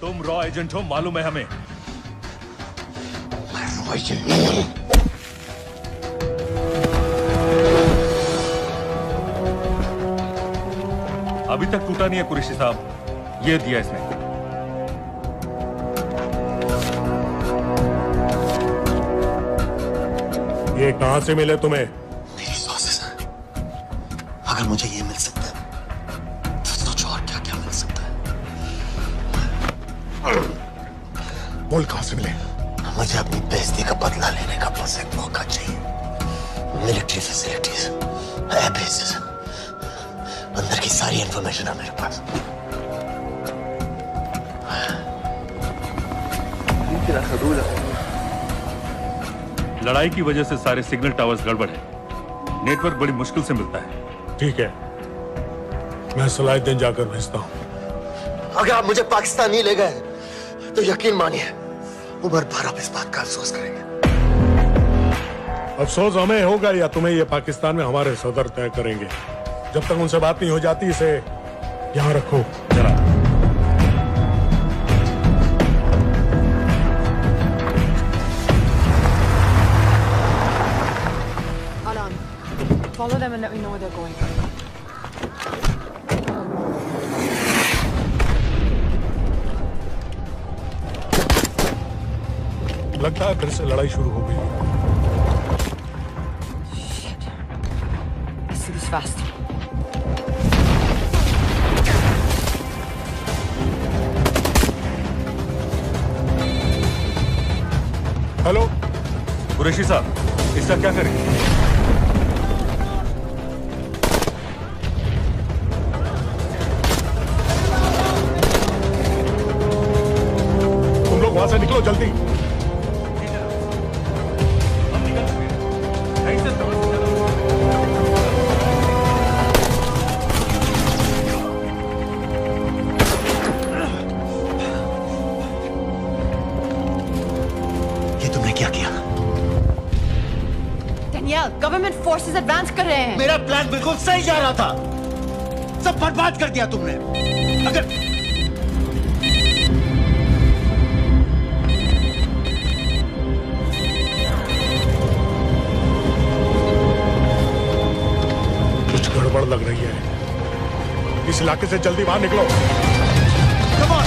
तुम रॉ एजेंट हो, मालूम है हमें। मैं रॉ एजेंट नहीं हूं। अभी तक टूटा नहीं है कुरैशी साहब, ये दिया इसने। ये कहां से मिले तुम्हें? मेरी सॉसेस हैं। अगर मुझे ये मिल सकता है तो सोचो और क्या क्या मिल सकता है। बोल कहां से मिले? मुझे अपनी बेइज्जती का बदला लेने का बस एक मौका चाहिए। मिलिट्री फैसिलिटीज, एयर बेसेस, अंदर की सारी इंफॉर्मेशन है मेरे पास। लड़ाई की वजह से सारे सिग्नल टावर्स गड़बड़ है, नेटवर्क बड़ी मुश्किल से मिलता है। ठीक है, मैं सलाहुद्दीन जाकर भेजता हूं। अगर आप मुझे पाकिस्तान नहीं ले गए तो यकीन मानिए उमर भर आप इस बात का अफसोस करेंगे। अफसोस हमें होगा या तुम्हें ये पाकिस्तान में हमारे सदर तय करेंगे। जब तक उनसे बात नहीं हो जाती इसे यहां रखो जरा। Follow them and let me know where they're going. लगता है फिर से लड़ाई शुरू हो गई। Shit. Let's do this fast. Hello Qureshi साहब, इसका क्या करें? वहां से निकलो जल्दी। गवर्नमेंट फोर्सेस एडवांस कर रहे हैं। मेरा प्लान बिल्कुल सही जा रहा था, सब बर्बाद कर दिया तुमने। अगर कुछ गड़बड़ लग रही है, इस इलाके से जल्दी बाहर निकलो। Come on,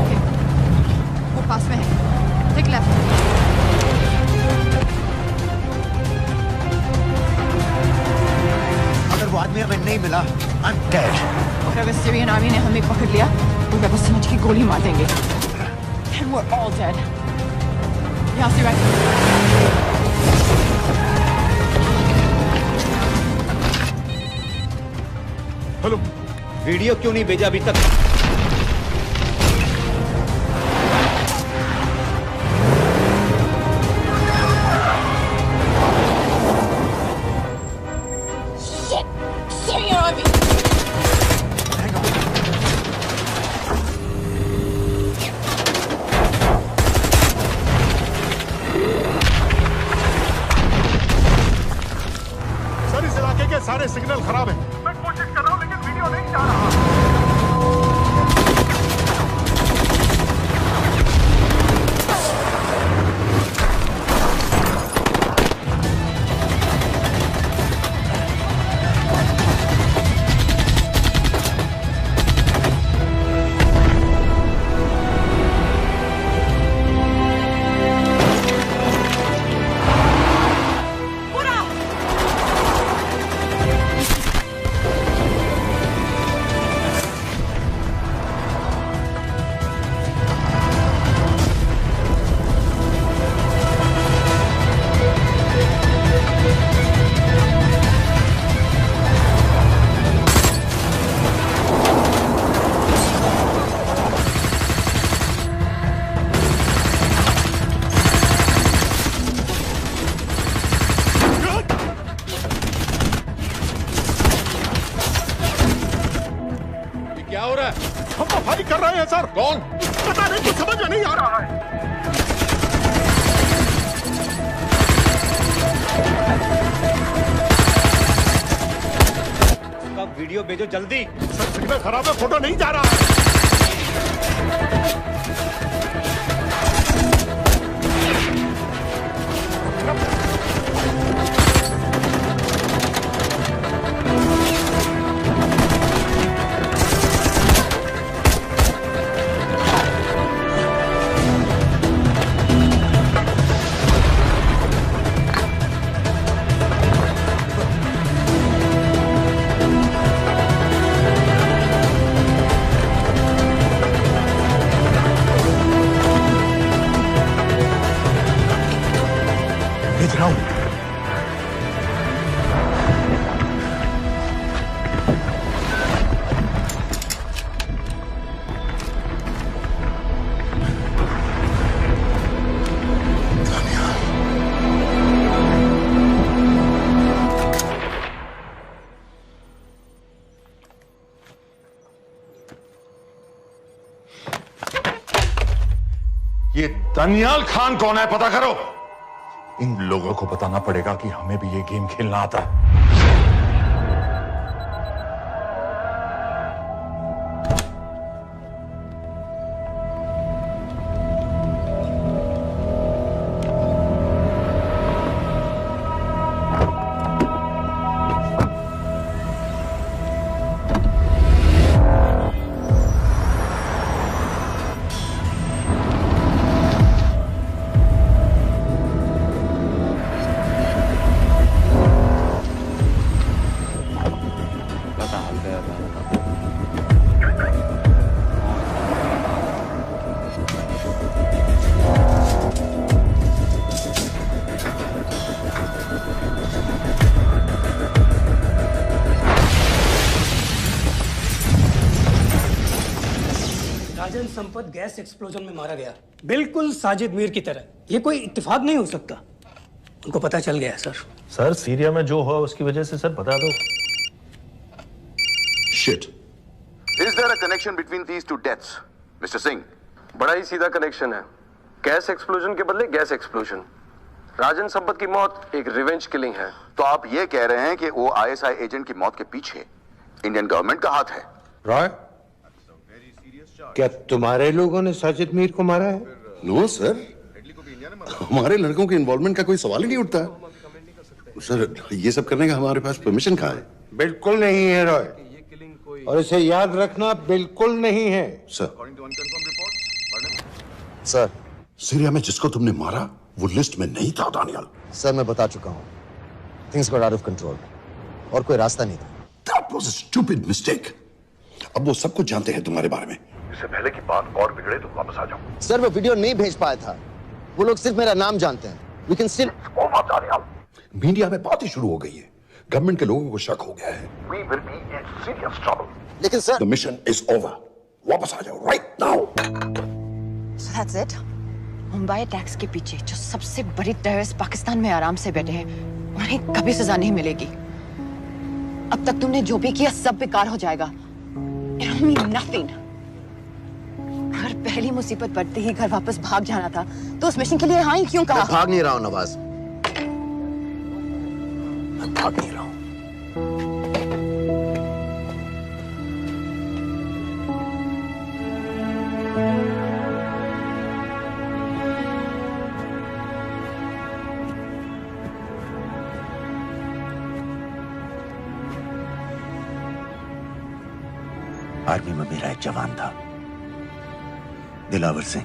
ओके, वो पास में है। Take left. अगर वो आदमी हमें नहीं मिला, I'm dead. और अगर सीरियन आर्मी ने हमें पकड़ लिया तो वे बस समझ के गोली मार देंगे। And we're all dead. यहाँ से राइट। हेलो, वीडियो क्यों नहीं भेजा अभी तक? Syrian army. सर इस इलाके के सारे सिग्नल खराब हैं। मैं कोशिश कर रहा हूँ लेकिन वीडियो नहीं जा रहा। क्या हो रहा है? हम तो फायरिंग कर रहे हैं सर। कौन? पता नहीं, कुछ समझ में नहीं आ रहा है। उसका वीडियो भेजो जल्दी। सर सिग्नल खराब है, फोटो नहीं जा रहा है। भेज रहा हूं। ये दानियाल खान कौन है, पता करो। इन लोगों को बताना पड़ेगा कि हमें भी ये गेम खेलना आता है। राजन संपत गैस एक्सप्लोजन में मारा गया, बिल्कुल साजिद मीर की तरह। ये कोई इत्तेफाक नहीं हो सकता। उनको पता चल गया सर। सर सीरिया में जो हुआ उसकी वजह से सर बता दो। Shit. Is there a connection between these two deaths, Mr. Singh? बड़ा ही सीधा कनेक्शन है। गैस एक्सप्लोजन के बदले गैस एक्सप्लोजन। राजन संपत की मौत एक रिवेंज किलिंग है। तो आप ये कह रहे हैं कि वो आईएसआई एजेंट की मौत के पीछे इंडियन गवर्नमेंट का हाथ है? रॉय, क्या तुम्हारे लोगों ने साजिद मीर को मारा है? नो सर, हमारे लड़कों के इन्वॉल्वमेंट का कोई सवाल ही नहीं उठता। सर ये सब करने का हमारे पास परमिशन कहाँ है? बिल्कुल नहीं है रॉय, और इसे याद रखना बिल्कुल नहीं है। सर, सीरिया में जिसको तुमने मारा वो लिस्ट में नहीं था दानियाल। सर मैं बता चुका हूँ, things got out of control और कोई रास्ता नहीं था। That was a stupid mistake. अब वो सब कुछ जानते हैं तुम्हारे बारे में। इससे पहले की बात और बिगड़े तो वापस आ जाओ। सर वो वीडियो नहीं भेज पाया था, वो लोग सिर्फ मेरा नाम जानते हैं। We can still... मीडिया में बात ही शुरू हो गई है, गवर्नमेंट के लोगों को शक हो गया है। We will be in serious trouble. लेकिन sir The mission is over. वापस आ जाओ right now. So that's it. Mumbai attacks के पीछे जो सबसे बड़ी टेररिस्ट पाकिस्तान में आराम से बैठे हैं, उन्हें कभी सजा नहीं मिलेगी। अब तक तुमने जो भी किया सब बेकार हो जाएगा। It'll mean nothing. अगर पहली मुसीबत पड़ते ही घर वापस भाग जाना था, तो उस मिशन के लिए हाँ ही क्यों कहा? मैं भाग नहीं रहा हूँ नवाज, मैं भाग नहीं रहा हूँ। आर्मी में मेरा एक जवान था, दिलावर सिंह।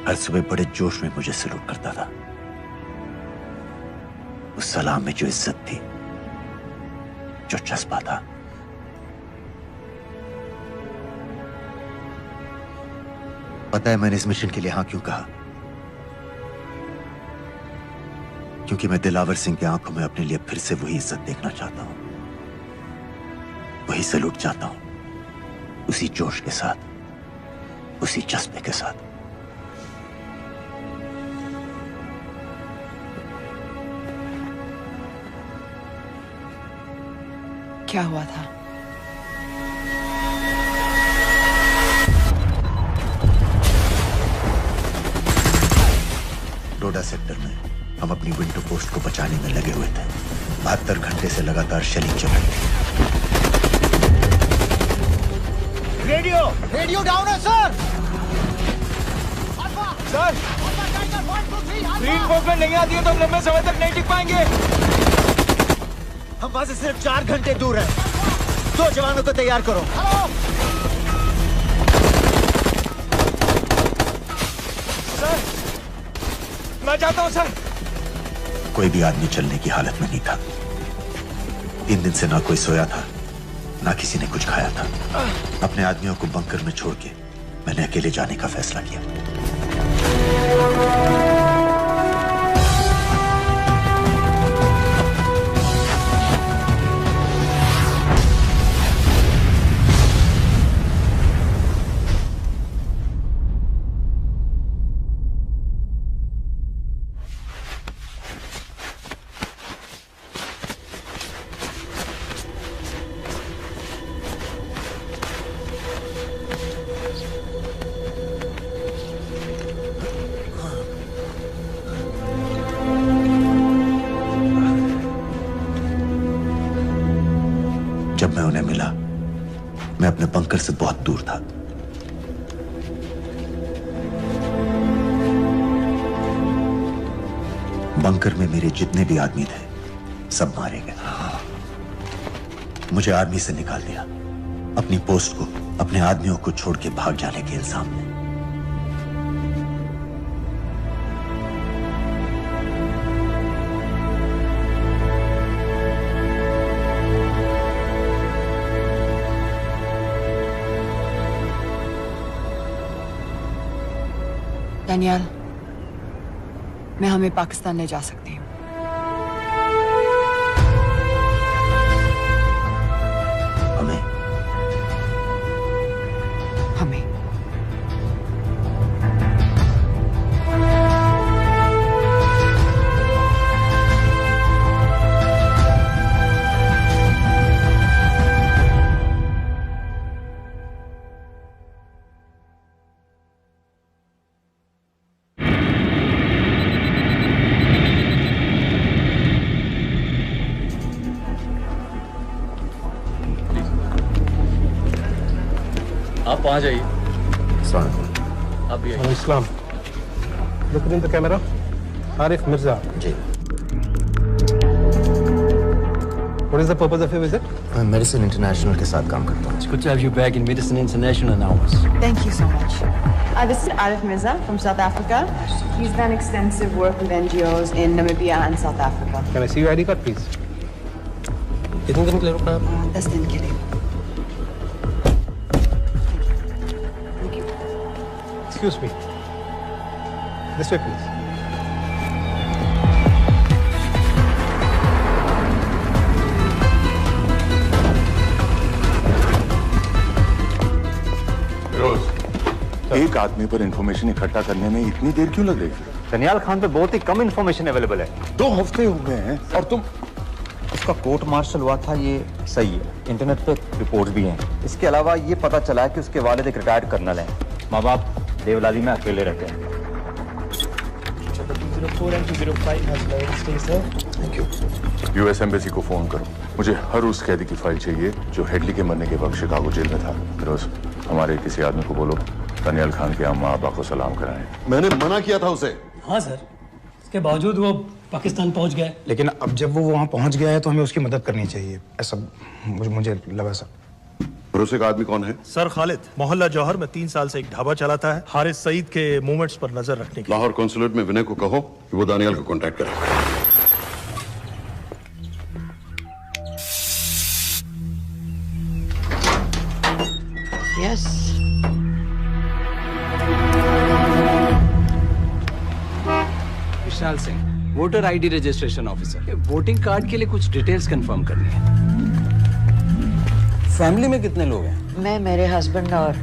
हर सुबह बड़े जोश में मुझे सलूट करता था। उस सलाम में जो इज्जत थी, जो जज्बा था, पता है मैंने इस मिशन के लिए हाँ क्यों कहा? क्योंकि मैं दिलावर सिंह की आंखों में अपने लिए फिर से वही इज्जत देखना चाहता हूं, वही सलूट चाहता हूं, उसी जोश के साथ, उसी जज्बे के साथ। क्या हुआ था? डोडा सेक्टर में हम अपनी विंडो पोस्ट को बचाने में लगे हुए थे। 72 घंटे से लगातार शेलिंग चल रही थी। रेडियो डाउन है सर। सर ग्रीन फोक में नहीं आती है तो हम लंबे समय तक नहीं टिक पाएंगे। हम वहां से सिर्फ 4 घंटे दूर हैं। 2 जवानों को तैयार करो। सर मैं जाता हूं सर। कोई भी आदमी चलने की हालत में नहीं था। 3 दिन से ना कोई सोया था, ना किसी ने कुछ खाया था। अपने आदमियों को बंकर में छोड़ के मैंने अकेले जाने का फैसला किया। जब मैं उन्हें मिला, मैं अपने बंकर से बहुत दूर था। बंकर में मेरे जितने भी आदमी थे, सब मारे गए। मुझे आर्मी से निकाल दिया, अपनी पोस्ट को, अपने आदमियों को छोड़ के भाग जाने के इल्जाम में। डैनियल, मैं हमें पाकिस्तान ले जा सकती हूँ। हमें? हमें। आप वहाँ जाइए। आप भी आइए। Islam. Look in the camera. Arif Mirza. जी। What is the purpose of your visit? मैं मेडिसिन इंटरनेशनल के साथ काम करता हूँ। It's good to have you back in Medicine International now. Thank you so much. This is Arif Mirza from South Africa. He's done extensive work with NGOs in Namibia and South Africa. Can I see your ID card, please? कितने दिन के लिए रुकना है? 10 दिन के लिए। Excuse me. This way, please. एक आदमी पर इंफॉर्मेशन इकट्ठा करने में इतनी देर क्यों लग रही है? दनियाल खान पे बहुत ही कम इंफॉर्मेशन अवेलेबल है। 2 हफ्ते हो गए हैं और तुम। उसका कोर्ट मार्शल हुआ था, ये सही है। इंटरनेट पे रिपोर्ट भी हैं। इसके अलावा ये पता चला है कि उसके वालिद एक रिटायर्ड कर्नल हैं। माँ बाप देवलाली में अकेले रहते हैं। 204 and 205 has loaded. Stay sir. Thank you. US embassy को फोन करो। मुझे हर उस कैदी की फाइल चाहिए जो हेडली के मरने के वक्त शिकागो जेल में था। फिरोज, हमारे किसी आदमी को बोलो दनियाल खान के अम्मा अब्बा को सलाम कराएं। मैंने मना किया था उसे। हाँ सर, इसके बावजूद वो पाकिस्तान पहुंच गया। लेकिन अब जब वो वहाँ पहुँच गया है तो हमें उसकी मदद करनी चाहिए, ऐसा मुझे लगा सर। भरोसे का आदमी कौन है? सर खालिद, मोहल्ला जौहर में 3 साल से एक ढाबा चलाता है। हारिस सईद के मूवमेंट्स पर नजर रखने के लिए। लाहौर कॉन्सुलेट में विनय को कहो कि वो दानियाल को कांटेक्ट करे। Yes. Vishal Singh, voter ID registration officer. Voting card के लिए कुछ डिटेल्स कंफर्म करनी है। फैमिली में कितने लोग हैं? मैं, मेरे हस्बैंड और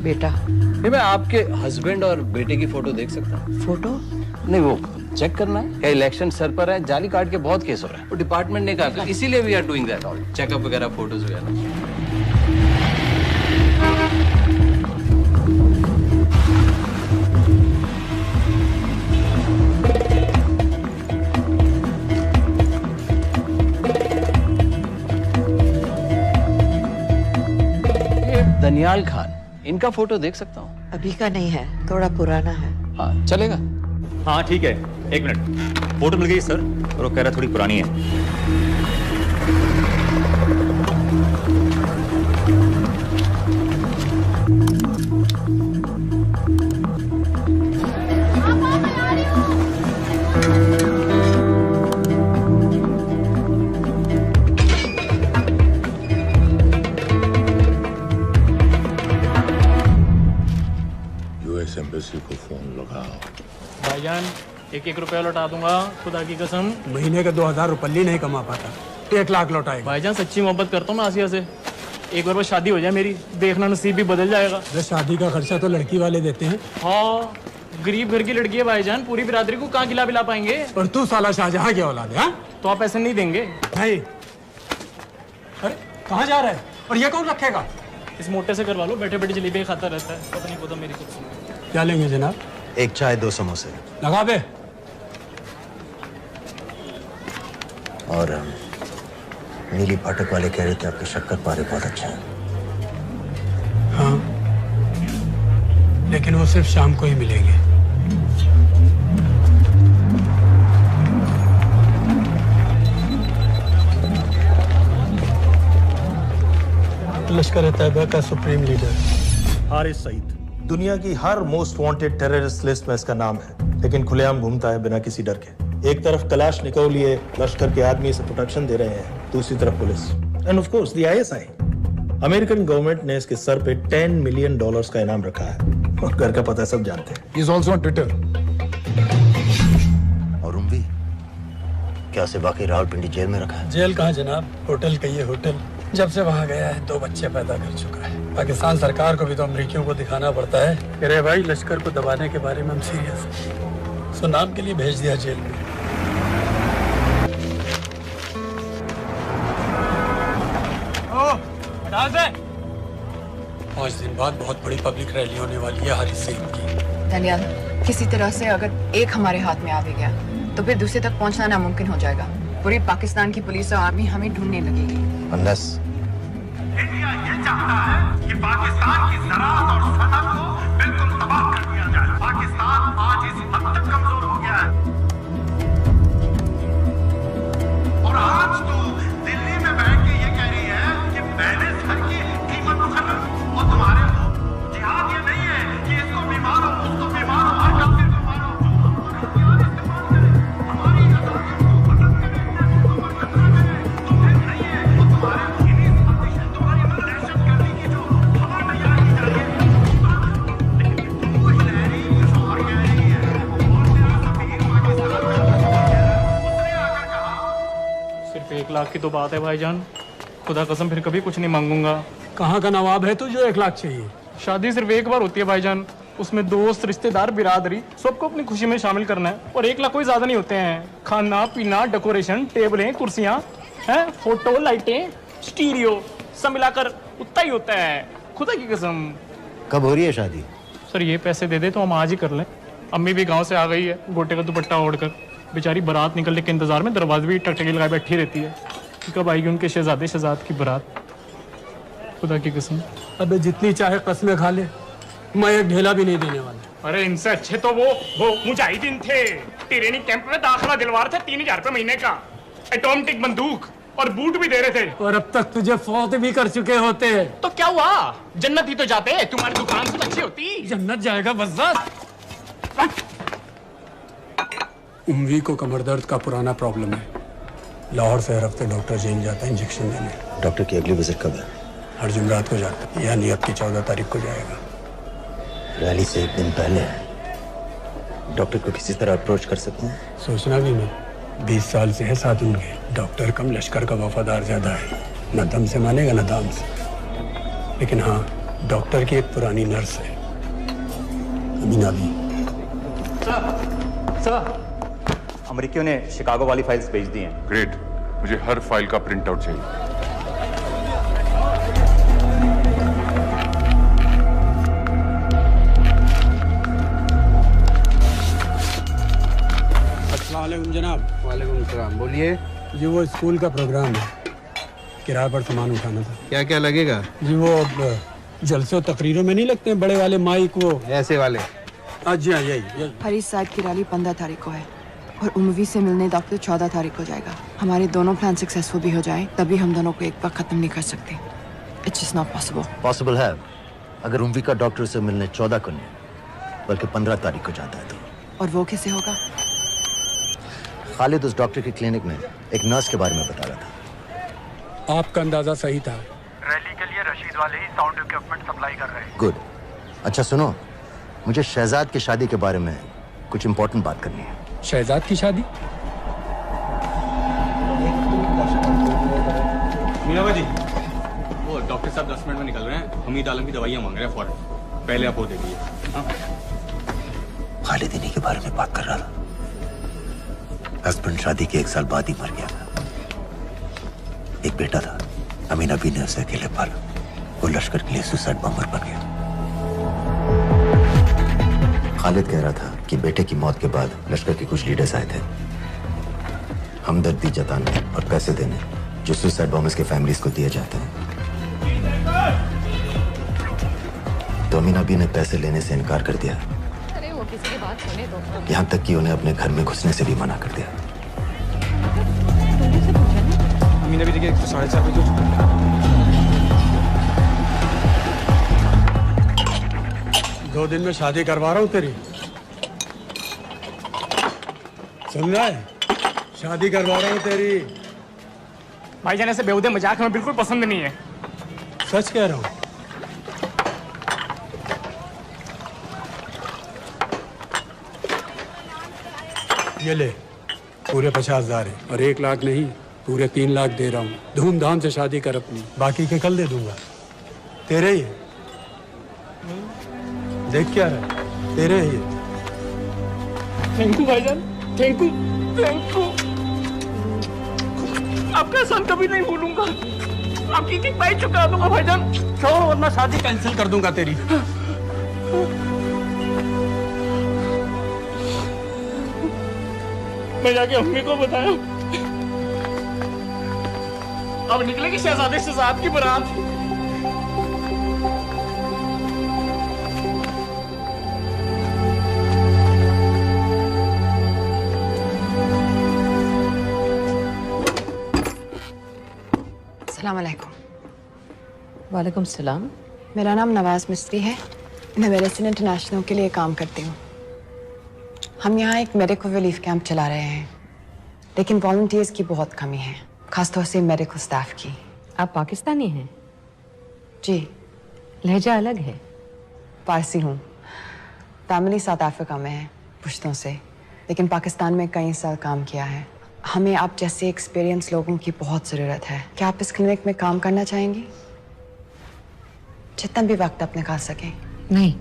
बेटा। नहीं, मैं आपके हस्बैंड और बेटे की फोटो देख सकता हूँ? फोटो? नहीं, वो चेक करना है। क्या इलेक्शन सर पर है? जाली कार्ड के बहुत केस हो रहे हैं। वो डिपार्टमेंट ने कहा, इसीलिए we are doing that all, checkup वगैरह, फोटोज वगैरह। दनियाल खान, इनका फोटो देख सकता हूँ? अभी का नहीं है, थोड़ा पुराना है। हाँ, चलेगा। हाँ ठीक है, 1 मिनट। फोटो मिल गई सर, और वो कह रहा थोड़ी पुरानी है। एम्बेसी को फोन लगाओ। भाईजान 1-1 रुपया लौटा दूंगा, खुदा की कसम। महीने का 2000 रुपये नहीं कमा पाता, 1 लाख लौटाएगा। भाईजान सच्ची मोहब्बत करता हूँ मैं आसिया से। एक बार बस शादी हो जाए मेरी, देखना नसीब भी बदल जाएगा। शादी का खर्चा तो लड़की वाले देते हैं। हाँ, गरीब घर की लड़की है भाईजान, पूरी बिरादरी को कहाँ खिला पिला पाएंगे। और तू साला शाहजहां की औलाद है? तो आप ऐसे नहीं देंगे भाई। अरे कहाँ जा रहा है? और ये कौन रखेगा? इस मोटे से करवा लो, बैठे बैठे जलेबी खाता रहता है, पता नहीं पता मेरी कुछ। क्या लेंगे जनाब? 1 चाय 2 समोसे। लगा बे। और नीली फाटक वाले कह रहे थे आपके शक्कर पारे बहुत अच्छा है। हाँ, लेकिन वो सिर्फ शाम को ही मिलेंगे। लश्कर तैयबा का सुप्रीम लीडर हारिस सईद दुनिया की हर मोस्ट वांटेड टेररिस्ट लिस्ट में इसका नाम है, लेकिन खुलेआम घूमता है बिना किसी डर के। एक तरफ कलाशनिकोव लिए लश्कर के आदमी इसे प्रोटेक्शन दे रहे हैं, दूसरी तरफ police end of course the ISI. American government ने इसके सर पे $10 मिलियन का इनाम रखा है, और घर का पता सब जानते हैं। He is also on Twitter. और उम्वी क्या से बाकी रावलपिंडी जेल में रखा है? जेल कहाँ जनाब, होटल कहिए होटल। जब से वहाँ गया है 2 बच्चे पैदा कर चुका है। पाकिस्तान सरकार को भी तो अमरीकियों को दिखाना पड़ता है। कह रहे भाई लश्कर को दबाने के बारे में हम सीरियस हैं। सो नाम के लिए भेज दिया जेल में। पाँच दिन बाद बहुत बड़ी पब्लिक रैली होने वाली है हारिस सईद की। दनियाल, किसी तरह से अगर एक हमारे हाथ में आ भी गया तो फिर दूसरे तक पहुंचना नामुमकिन हो जाएगा। पूरी पाकिस्तान की पुलिस और आर्मी हमें ढूंढने लगेगी। Unless इंडिया ये चाहता है कि कि पाकिस्तान की ज़राअत और सनअत को बिल्कुल तबाह कर दिया जाए। पाकिस्तान आज इस हद तक कमजोर हो गया है और आज तो दिल्ली में बैठ के ये कह रही है कि मैंने सर की कीमत मुकर्रर और तुम्हारे को जिहाद ये नहीं है कि इसको बीमार हो उसको बीमार हो हर काफिर को मारो। सिर्फ 1 लाख की तो बात है भाईजान, खुदा कसम फिर कभी कुछ नहीं मांगूंगा। कहाँ का नवाब है तू जो 1 लाख चाहिए? शादी सिर्फ एक बार होती है भाईजान, उसमें दोस्त रिश्तेदार बिरादरी सबको अपनी खुशी में शामिल करना है और 1 लाख कोई ज्यादा नहीं होते हैं। खाना पीना डेकोरेशन टेबलें कुर्सियां हैं फोटो लाइटें स्टीरियो सब मिलाकर उतना ही होता है, खुदा की कसम। कब हो रही है शादी? सर ये पैसे दे दे तो हम आज ही कर लें। अम्मी भी गांव से आ गई है गोटे का दुपट्टा ओढ़कर, बेचारी बारात निकलने के इंतजार में दरवाजे भी टकटकी लगाए बैठी रहती है कि कब आएगी उनके शहजाद की बारात, खुदा की कसम। अबे जितनी चाहे कस्में खा ले, मैं एक ढेला भी नहीं देने वाला। अरे इनसे अच्छे तो वो मुजाहिदीन थे, ट्रेनिंग कैंप में दाखिला दिलवा रहे थे 3000 रुपए महीने का, एटॉमिक बंदूक और बूट भी दे रहे थे। और अब तक तुझे फौत भी कर चुके होते। तो क्या हुआ, जन्नत ही तो जाते, तुम्हारी दुकान से अच्छी होती। जन्नत जाएगा बस। उम्वी को कमर दर्द का पुराना प्रॉब्लम है, लाहौर से हर हफ्ते डॉक्टर जेल जाता है इंजेक्शन देने। डॉक्टर की अगली विजिट कब है? हर जुमरात को जाता है, यानी अब की 14 तारीख को जाएगा। रैली से 1 दिन पहले डॉक्टर को किसी तरह अप्रोच कर सकते हैं? सोचना भी नहीं, 20 साल से है साथ उनके। डॉक्टर कम लश्कर का वफादार ज्यादा है, न दम से मानेगा न दाम से। लेकिन हाँ, डॉक्टर की एक पुरानी नर्स है अमीना भी। सर अमेरिकियों ने शिकागो वाली फाइल्स भेज दी हैं। ग्रेट, मुझे हर फाइल का प्रिंट आउट चाहिए। अस्सलामुअलैकुम जनाब। वालेकुम सलाम, बोलिए। जी वो स्कूल का प्रोग्राम है, किराए पर सामान उठाना था। क्या क्या लगेगा? जी वो जलसों तकरीरों में नहीं लगते हैं बड़े वाले माइक, वो ऐसे वाले? जी हाँ यही। हरीश साहब की रैली 15 तारीख को है और उम्वी से मिलने डॉक्टर 14 तारीख को जाएगा। हमारे दोनों प्लान सक्सेसफुल भी हो जाए तभी हम दोनों को एक बार खत्म नहीं कर सकते। It's just not possible. Possible है अगर उम्वी का डॉक्टर से मिलने 14 को नहीं बल्कि 15 तारीख को जाता है तो। और वो कैसे होगा? खालिद उस डॉक्टर के क्लिनिक में एक नर्स के बारे में बता रहा था। आपका अंदाजा सही था। रैली के लिए रशीद वाले ही साउंड इक्विपमेंट सप्लाई कर रहे हैं। गुड। अच्छा सुनो, मुझे शहजाद की शादी के बारे में कुछ इंपॉर्टेंट बात करनी है। शहजाद की शादी? मीना जी, वो डॉक्टर साहब 10 मिनट में निकल रहे हैं, हमीद आलम की दवाइयाँ मांग रहे हैं फौरन, पहले आप वो दे दीजिए। खालिद इन्हीं के बारे में बात कर रहा था। हस्बैंड शादी के 1 साल बाद ही मर गया था। एक बेटा था, अमीना भी ने उसे अकेले पाला। वो लश्कर के लिए सुसाइड बॉम्बर बन गया। खालिद कह रहा था कि बेटे की मौत के बाद लश्कर के कुछ लीडर्स आए थे हमदर्दी जताने और पैसे देने जो सुसाइड बॉम्बर्स के फैमिलीज को दिए जाते हैं। तो अमीना भी ने पैसे लेने से इनकार कर दिया। अरे वो किसी की बात सुने तो। यहाँ तक कि उन्हें अपने घर में घुसने से भी मना कर दिया। अमीना भी देखिए 4:30 बजे हो चुका है। 2 दिन में शादी करवा रहा हूँ तेरी, सुन रहा है? शादी करवा रहा हूँ तेरी। भाईजान ऐसे बेहुदे मजाक हमें बिल्कुल पसंद नहीं है। सच कह रहा हूँ। ये ले, पूरे 50,000 है और 1 लाख नहीं, पूरे 3 लाख दे रहा हूँ। धूमधाम से शादी कर अपनी, बाकी के कल दे दूंगा। तेरे ही है, देख क्या है, तेरे ही है। थैंक यू भाईजान, थैंक यू, थैंक यू। आपका एहसान कभी नहीं भूलूंगा। आपकी एक बाई चुका दूंगा भाईजान। छोड़ वरना शादी कैंसिल कर दूंगा तेरी। मैं जाके अम्मी को बताया। अब निकलेगी शहजादे शहजाद की बारात। अस्सलाम वालेकुम। वालेकुम सलाम। मेरा नाम नवाज मिस्त्री है। मैं मेडिसिन इंटरनेशनल के लिए काम करती हूँ। हम यहाँ एक मेडिकल रिलीफ कैंप चला रहे हैं, लेकिन वॉलंटियर्स की बहुत कमी है, खासतौर से मेडिकल स्टाफ की। आप पाकिस्तानी हैं? जी। लहजा अलग है। पारसी हूँ। फैमिली साउथ अफ्रीका में है, पुश्तों से, लेकिन पाकिस्तान में कई साल काम किया है। हमें आप जैसे एक्सपीरियंस लोगों की बहुत ज़रूरत है। क्या आप इस क्लिनिक में काम करना चाहेंगी? जितना भी वक्त आप निकाल सकें। नहीं।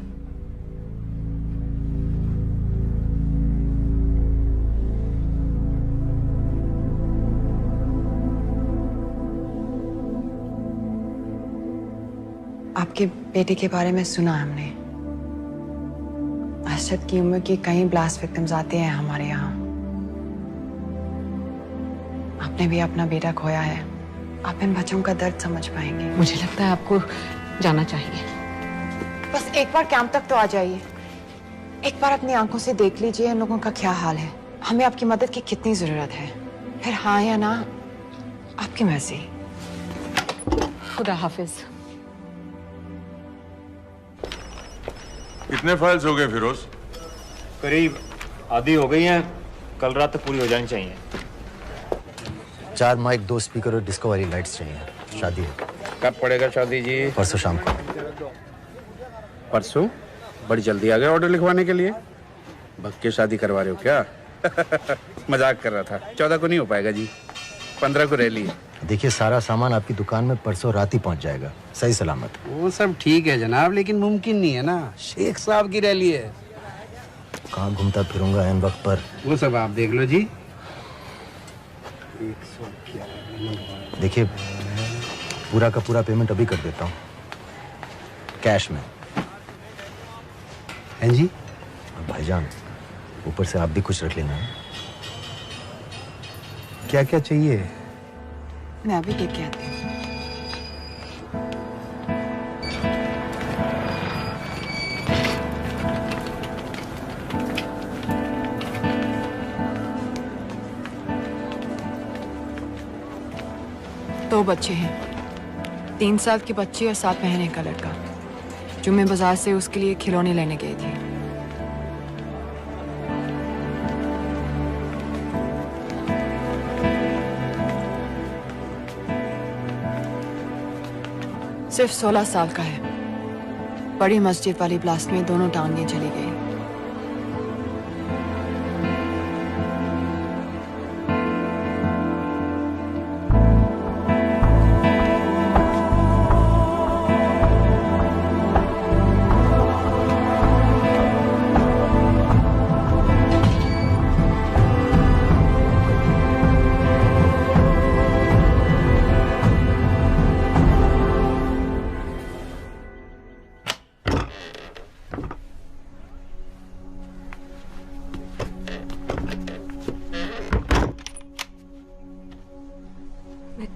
आपके बेटे के बारे में सुना हमने। अरशद की उम्र के कई ब्लास्ट विक्टिम्स आते हैं हमारे यहाँ। आपने भी अपना बेटा खोया है। आप इन बच्चों का दर्द समझ पाएंगे। मुझे लगता है आपको जाना चाहिए। बस एक बार कैंप तक तो आ जाइए। एक बार अपनी आंखों से देख लीजिए इन लोगों का क्या हाल है। हमें आपकी मदद की कितनी जरूरत है। फिर हाँ या ना, आपकी मर्जी। खुदा हाफिज। कितने फाइल्स हो गए फिरोज? करीब आधी हो गई हैं। कल रात तक पूरी हो जानी चाहिए। 4 माइक, 2 स्पीकर और डिस्को वाली लाइट्स चाहिए। शादी है। कब पड़ेगा शादी जी? परसों शाम को। परसों? बड़ी जल्दी आ गए ऑर्डर लिखवाने के लिए। भग के शादी करवा रहे हो क्या? मजाक कर रहा था। 14 को नहीं हो पाएगा जी, 15 को रैली है। देखिए, सारा सामान आपकी दुकान में परसों रात ही पहुंच जाएगा, सही सलामत। वो सब ठीक है जनाब, लेकिन मुमकिन नहीं है ना। शेख साहब की रैली है। कहाँ घूमता फिरूंगा इन वक्त पर? वो सब आप देख लो जी। देखिए, पूरा का पूरा पेमेंट अभी कर देता हूँ, कैश में। हैं जी? भाईजान, ऊपर से आप भी कुछ रख लेना। क्या क्या चाहिए? मैं अभी देख के आती हूँ। दो बच्चे हैं, 3 साल की बच्ची और 7 महीने का लड़का, जो मैं बाजार से उसके लिए खिलौने लेने गई थी। सिर्फ 16 साल का है। बड़ी मस्जिद वाली ब्लास्ट में दोनों टांगें चली गई।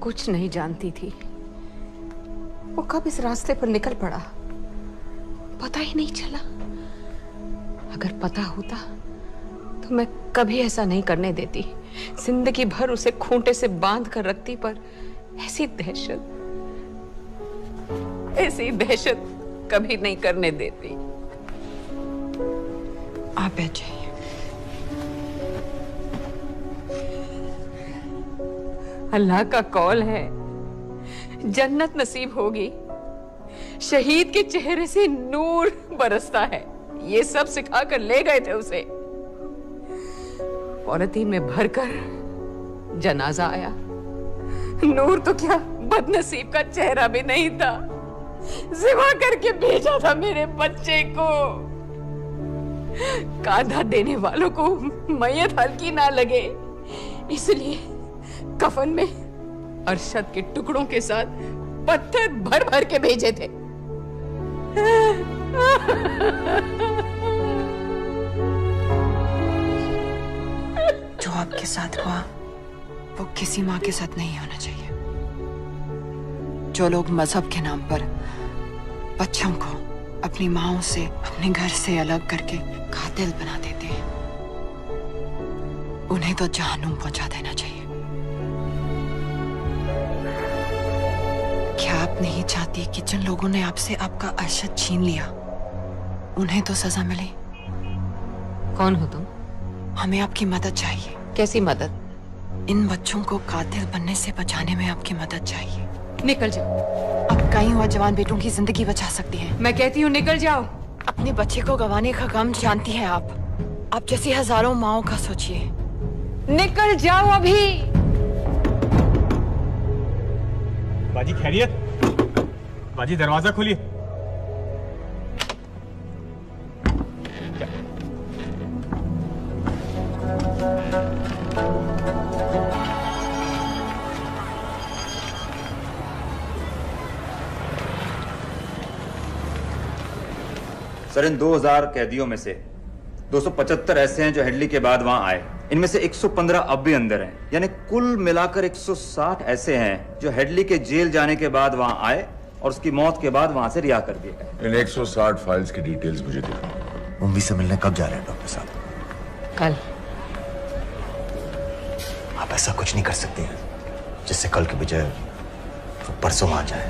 कुछ नहीं जानती थी, वो कब इस रास्ते पर निकल पड़ा पता ही नहीं चला। अगर पता होता तो मैं कभी ऐसा नहीं करने देती। जिंदगी भर उसे खूंटे से बांध कर रखती, पर ऐसी दहशत कभी नहीं करने देती। आप बैठ जाइए। अल्लाह का कौल है, जन्नत नसीब होगी। शहीद के चेहरे से नूर बरसता है, ये सब सिखा कर ले गए थे उसे। पॉलिथीन में भरकर जनाजा आया। नूर तो क्या, बदनसीब का चेहरा भी नहीं था। जिमा करके भेजा था मेरे बच्चे को। कांधा देने वालों को मैयत हल्की ना लगे, इसलिए कफन में अरशद के टुकड़ों के साथ पत्थर भर भर के भेजे थे। जो आपके साथ हुआ वो किसी माँ के साथ नहीं होना चाहिए। जो लोग मजहब के नाम पर बच्चों को अपनी माँओं से, अपने घर से अलग करके कातिल बना देते हैं, उन्हें तो जहन्नुम पहुंचा देना चाहिए। क्या आप नहीं चाहती कि जिन लोगों ने आपसे आपका अर्शद छीन लिया उन्हें तो सजा मिले? कौन हो तुम? हमें आपकी मदद चाहिए। कैसी मदद? इन बच्चों को कातिल बनने से बचाने में आपकी मदद चाहिए। निकल जाओ। आप कई हुआ जवान बेटों की जिंदगी बचा सकती हैं। मैं कहती हूँ निकल जाओ। अपने बच्चे को गंवाने का गम जानती हैं आप जैसी हजारों माओं का सोचिए। निकल जाओ अभी। बाजी खैरियत? बाजी दरवाजा खोलिए। सर, इन 2000 कैदियों में से 275 ऐसे हैं जो हेडली के बाद वहां आए। इनमें से 115 अब भी अंदर हैं, यानी कुल मिलाकर 160 ऐसे हैं जो हेडली के जेल जाने के बाद वहां आए और उसकी मौत के बाद वहां से रिहा कर दिए गए। इन 160 फाइल्स की डिटेल्स मुझे दिखाओ। उम्मी से मिलने कब जा रहे हैं डॉक्टर साहब? कल। आप ऐसा कुछ नहीं कर सकते हैं जिससे कल के बजाय वो परसों आ जाए।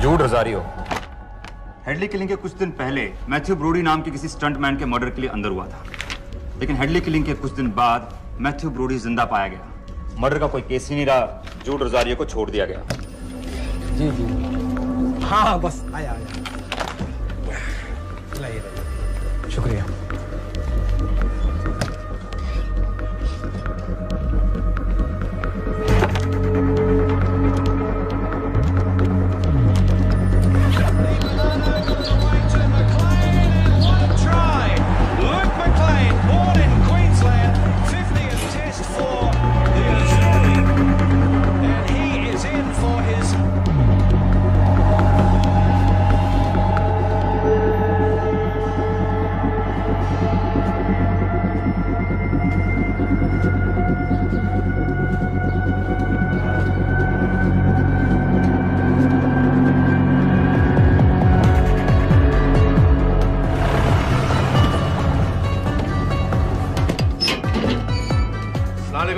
जूड रोजारियो हेडली किलिंग के कुछ दिन पहले मैथ्यू ब्रोडी नाम के किसी स्टंटमैन के मर्डर के लिए अंदर हुआ था, लेकिन हेडली किलिंग के कुछ दिन बाद मैथ्यू ब्रोडी जिंदा पाया गया। मर्डर का कोई केस ही नहीं रहा, जूड रोजारियो को छोड़ दिया गया। जी जी हाँ बस आया शुक्रिया।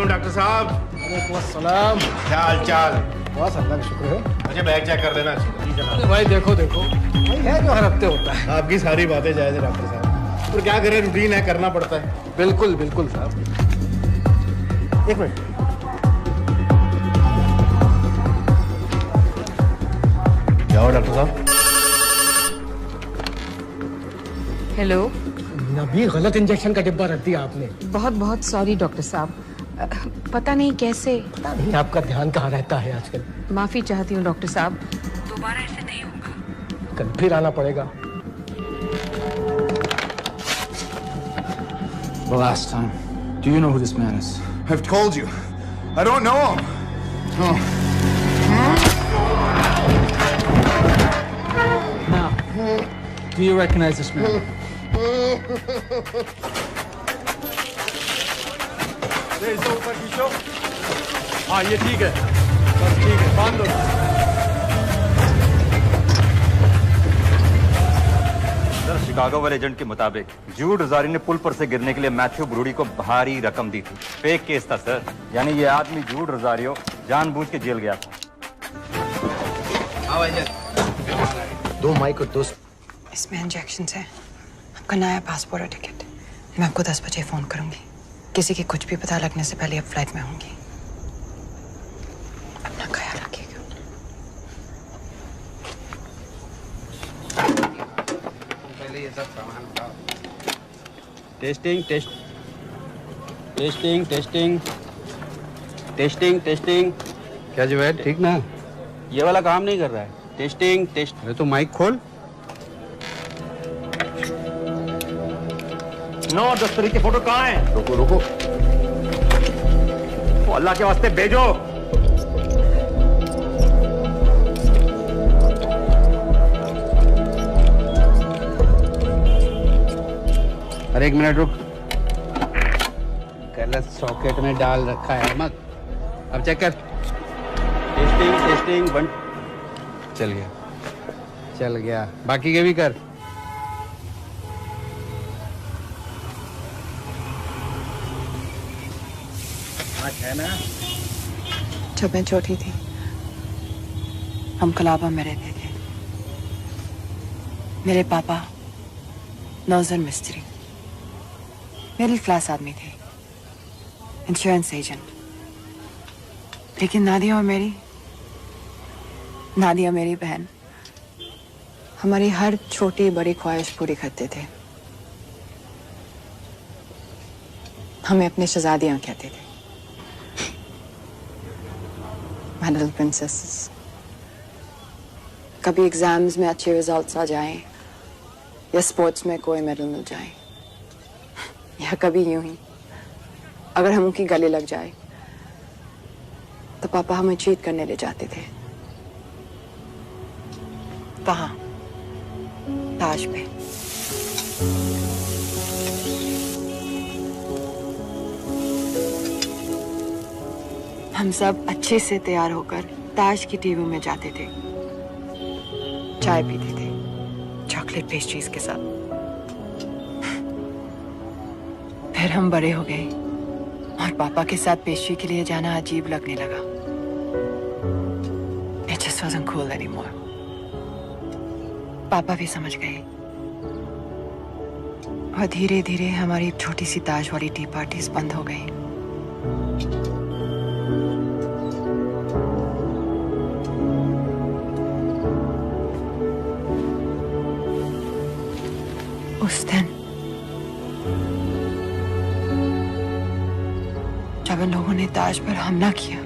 डॉक्टर साहब। सलाम। क्या हाल चाल? बस अल्लाह का शुक्र है। मुझे बैग चेक कर देना। अरे भाई देखो भाई है जो हर हफ्ते होता है। आपकी सारी बातें जायज है डॉक्टर साहब, पर क्या करें, रूटीन है, करना पड़ता है। बिल्कुल बिल्कुल साहब। एक मिनट। क्या हुआ डॉक्टर साहब? हेलो। नबी गलत इंजेक्शन का डिब्बा रख दिया आपने। बहुत बहुत सॉरी डॉक्टर साहब, पता नहीं कैसे। पता नहीं आपका ध्यान कहाँ रहता है आजकल। माफी चाहती हूँ डॉक्टर साहब। दोबारा ऐसे नहीं होगा। कल फिर आना पड़ेगा। The last time. Do you know who this man is? I've told you. I don't know him. Oh. Now, do you recognize this man? ऊपर खींचो। हाँ ये ठीक है, बस ठीक है, बांध दो। सर, शिकागो वाले एजेंट के मुताबिक जूड रोजारियो ने पुल पर से गिरने के लिए मैथ्यू ब्रूडी को भारी रकम दी थी। फेक केस था सर, यानी ये आदमी जूड रोजारियो जानबूझ के जेल गया था। दो माइक और दो। इसमें इंजेक्शन है, आपका नया पासपोर्ट और टिकट। मैं आपको 10 बजे फोन करूंगी। किसी के कुछ भी पता लगने से पहले आप फ्लाइट में होंगी। अपना ख्याल रखिएगा। पहले ये सब सामान उठाओ। Testing test testing testing testing testing. क्या जो है ठीक ना? ये वाला काम नहीं कर रहा है। Testing test. अरे तो माइक खोल। 9-10 तारीख की फोटो कहाँ है? रुको रुको। वो अल्लाह के वास्ते भेजो। अरे एक मिनट रुक, गलत सॉकेट में डाल रखा है मत। अब चेक कर। Testing testing one. चल गया, बाकी के भी कर। है ना? जब मैं छोटी थी हम कलाबा में रहते थे। मेरे पापा नौजर मिस्त्री, मिडिल क्लास आदमी थे, इंश्योरेंस एजेंट। लेकिन नादिया मेरी बहन हमारी हर छोटी बड़ी ख्वाहिश पूरी करते थे। हमें अपने शहजादियां कहते थे, My little princesses। कभी एग्जाम्स में अच्छे रिजल्ट्स आ जाएं या स्पोर्ट्स में कोई मेडल मिल जाए, या कभी यूं ही अगर हम उनकी गले लग जाए तो पापा हमें चीट करने ले जाते थे। कहाँ? ताज पे। हम सब अच्छे से तैयार होकर ताज की टीवी में जाते थे, चाय पीते थे चॉकलेट पेस्ट्रीज के साथ। फिर हम बड़े हो गए और पापा के साथ पेस्ट्री के लिए जाना अजीब लगने लगा। It just wasn't cool anymore। पापा भी समझ गए और धीरे धीरे हमारी छोटी सी ताज वाली टी पार्टीज बंद हो गई। उस दिन जब इन लोगों ने ताज पर हमला किया,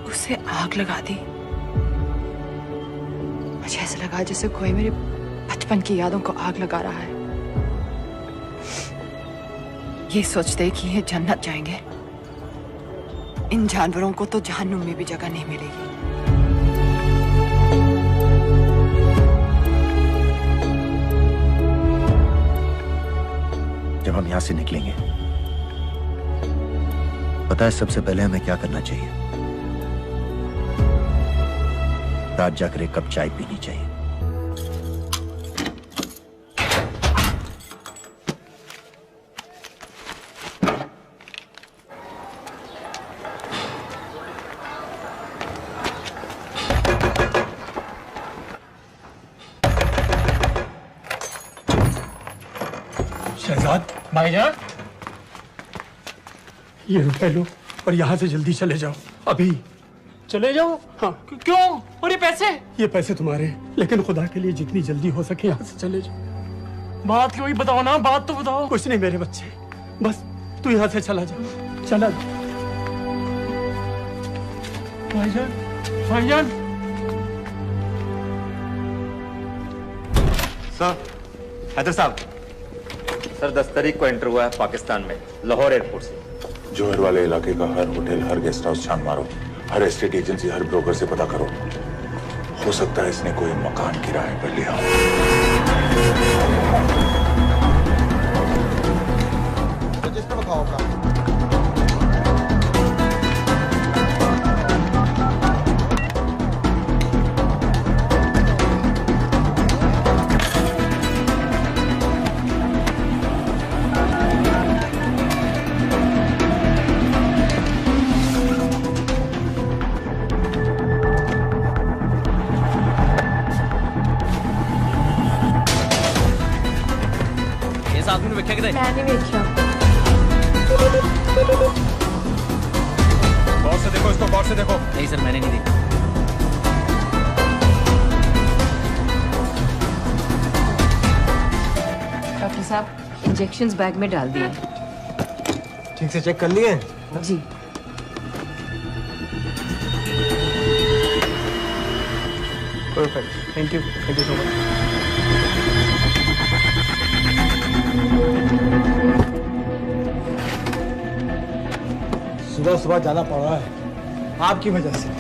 उसे आग लगा दी। मुझे ऐसा लगा जैसे कोई मेरे बचपन की यादों को आग लगा रहा है। ये सोचते कि ये जन्नत जाएंगे, इन जानवरों को तो जहन्नुम में भी जगह नहीं मिलेगी। जब हम यहां से निकलेंगे, पता है सबसे पहले हमें क्या करना चाहिए? रात जाकर एक कप चाय पीनी चाहिए। शहजाद भाईजान, ये रुपए लो और यहाँ से जल्दी चले जाओ अभी। चले जाओ? हाँ। क्यों? और ये पैसे? ये पैसे तुम्हारे हैं, लेकिन खुदा के लिए जितनी जल्दी हो सके यहाँ से चले जाओ। बात क्यों ही बताओ ना, बात तो बताओ। कुछ नहीं मेरे बच्चे, बस तू यहाँ से चला जा, चला जा। भाईजान, भाईजान। सर, हैदर साहब, सर 10 तारीख को एंटर हुआ है पाकिस्तान में, लाहौर एयरपोर्ट से। जोहर वाले इलाके का हर होटल, हर गेस्ट हाउस छान मारो, हर एस्टेट एजेंसी, हर ब्रोकर से पता करो। हो सकता है इसने कोई मकान किराए पर लिया हो। रजिस्टर बताओ का। मैंने देखा। गौर से देखो इसको, गौर से देखो। नहीं सर, मैंने नहीं देखा। डॉक्टर साहब, इंजेक्शंस बैग में डाल दिए। ठीक से चेक कर लिए? जी। Perfect, thank you so much. सुबह सुबह ज्यादा पड़ रहा है आपकी वजह से।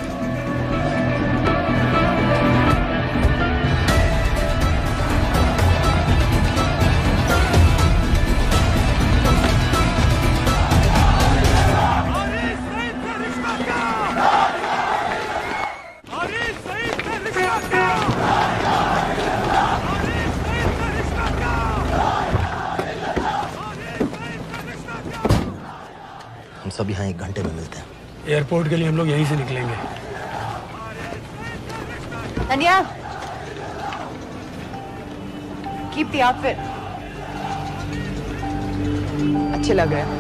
हम सब यहाँ 1 घंटे में मिलते हैं। एयरपोर्ट के लिए हम लोग यहीं से निकलेंगे। Tanya, keep the outfit. अच्छे लग रहे हैं।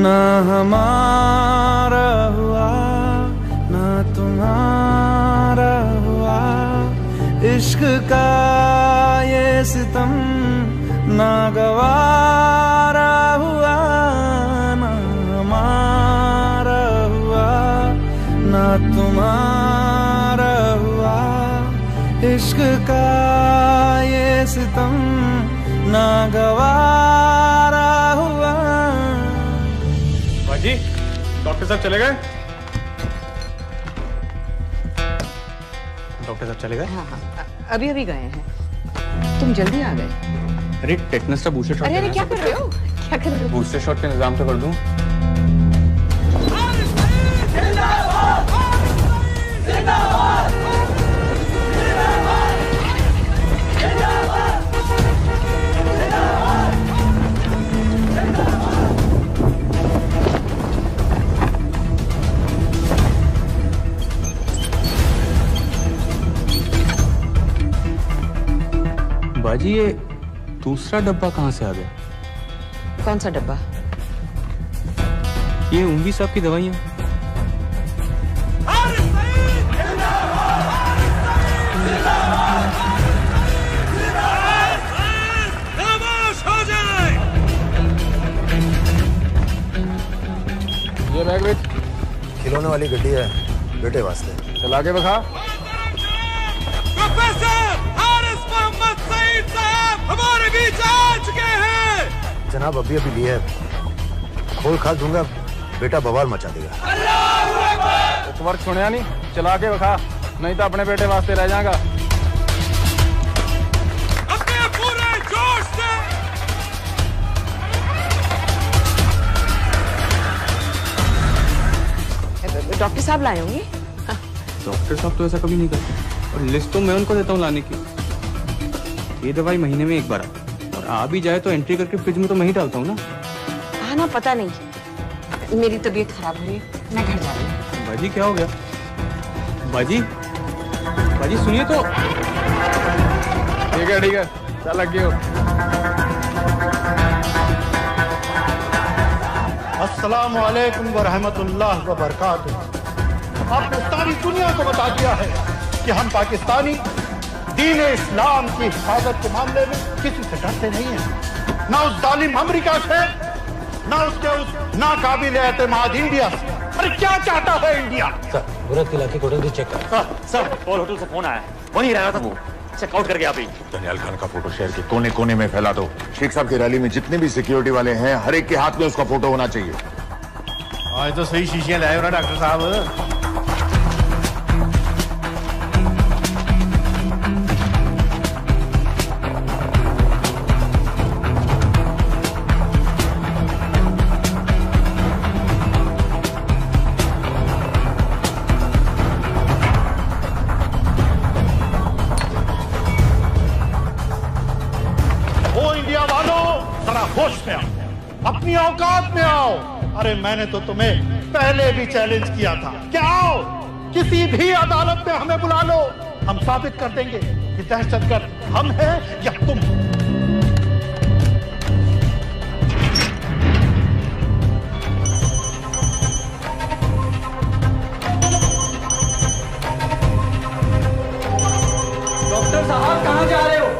ना हमारा हुआ ना तुम्हारा हुआ, इश्क का ये सितम ना गवारा हुआ, ना हमारा हुआ ना तुम्हारा हुआ, इश्क का ये सितम ना गवारा हुआ। बाजी, डॉक्टर साहब चले गए? डॉक्टर साहब चले गए? हाँ हाँ, अभी अभी गए हैं। तुम जल्दी आ गए। अरे टेटनस का बूस्टर शॉट। अरे क्या कर रहे हो? क्या कर रहे हो? बूस्टर शॉट का इंतजाम तो कर दूं। बाजी, ये दूसरा डब्बा कहाँ से आ गया? कौन सा डब्बा? ये उंगी साहब की दवाइयाँ। ये बैग विथ खिलौने वाली गड्डी है बेटे वास्ते। चला के बखा। हमारे बीच आ चुके हैं। जनाब अभी अभी लिए है, खोल खाल दूंगा बेटा बवाल मचा देगा। एक बार सुनिया नहीं, चला के बखा, नहीं तो अपने बेटे वास्ते रह जाएगा। अपने पूरे जोश से डॉक्टर साहब लाए होंगे। डॉक्टर साहब तो ऐसा कभी नहीं करते, और लिस्ट तो मैं उनको देता हूँ लाने की। ये दवाई महीने में एक बार आती है, और आ भी जाए तो एंट्री करके फ्रिज में तो मैं ही डालता हूँ ना। हाँ ना, पता नहीं, मेरी तबीयत खराब हुई, मैं घर जा रही हूँ। बाजी क्या हो गया? बाजी, बाजी सुनिए तो। ठीक है, चल लग गयो। अस्सलाम वालेकुम व रहमतुल्लाह व बरकातुहू। आपने सारी दुनिया को बता दिया है कि हम पाकिस्तानी दीन इस्लाम की हिफाजत के मामले में किसी से डरते नहीं हैं, ना उस जालिम अमेरिका से, ना उसके उस नाकाबिल एतमाद इंडिया से। अरे क्या चाहता है इंडिया? सर, बुरत के इलाके को होटल चेक कर। सर, कॉल होटल से फोन आया, वहीं रह रहा था वो, चेकआउट करके आप ही। दानियाल खान का फोटो शहर के कोने कोने में फैला दो। शेख साहब की रैली में जितने भी सिक्योरिटी वाले हैं, हर एक के हाथ में उसका फोटो होना चाहिए। आज तो सही शीशियां लाए हो ना डॉक्टर साहब। होश में आओ, अपनी औकात में आओ। अरे मैंने तो तुम्हें पहले भी चैलेंज किया था कि आओ, किसी भी अदालत में हमें बुला लो, हम साबित कर देंगे कि दहशतगर्द हम हैं या तुम। डॉक्टर साहब कहाँ जा रहे हो?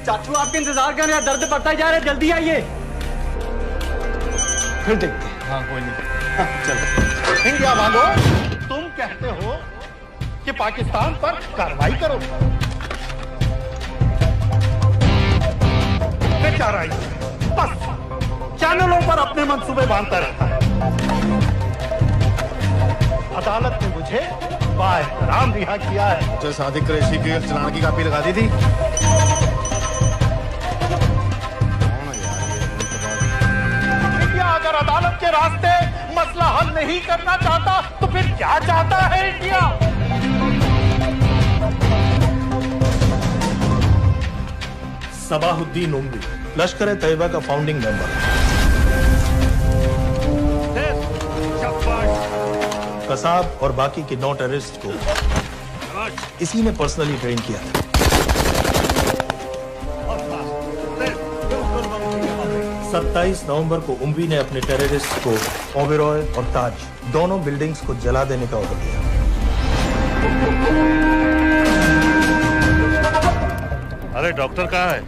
चाचू आपके इंतजार कर रहे हैं, दर्द बढ़ता जा रहा है, जल्दी आइए। फिर देखते हैं। हाँ कोई नहीं, चलो। इंडिया वालों, तुम कहते हो कि पाकिस्तान पर कार्रवाई करो, बेचारा बस चैनलों पर अपने मंसूबे बांधता रहता है। अदालत ने मुझे बाएहतराम रिहा किया है। जो सादिक कुरैशी की चलान की कापी लगा दी थी। अगर अदालत के रास्ते मसला हल नहीं करना चाहता तो फिर क्या चाहता है इंडिया? सबाहुद्दीन उमरी, लश्कर-ए-तैयबा का फाउंडिंग मेंबर। कसाब और बाकी के 9 टेररिस्ट को इसी ने पर्सनली ट्रेन किया था। 27 नवंबर को उम्वी ने अपने टेररिस्ट को ओबेरॉय और ताज दोनों बिल्डिंग्स को जला देने का ऑर्डर दिया। अरे डॉक्टर कहाँ है?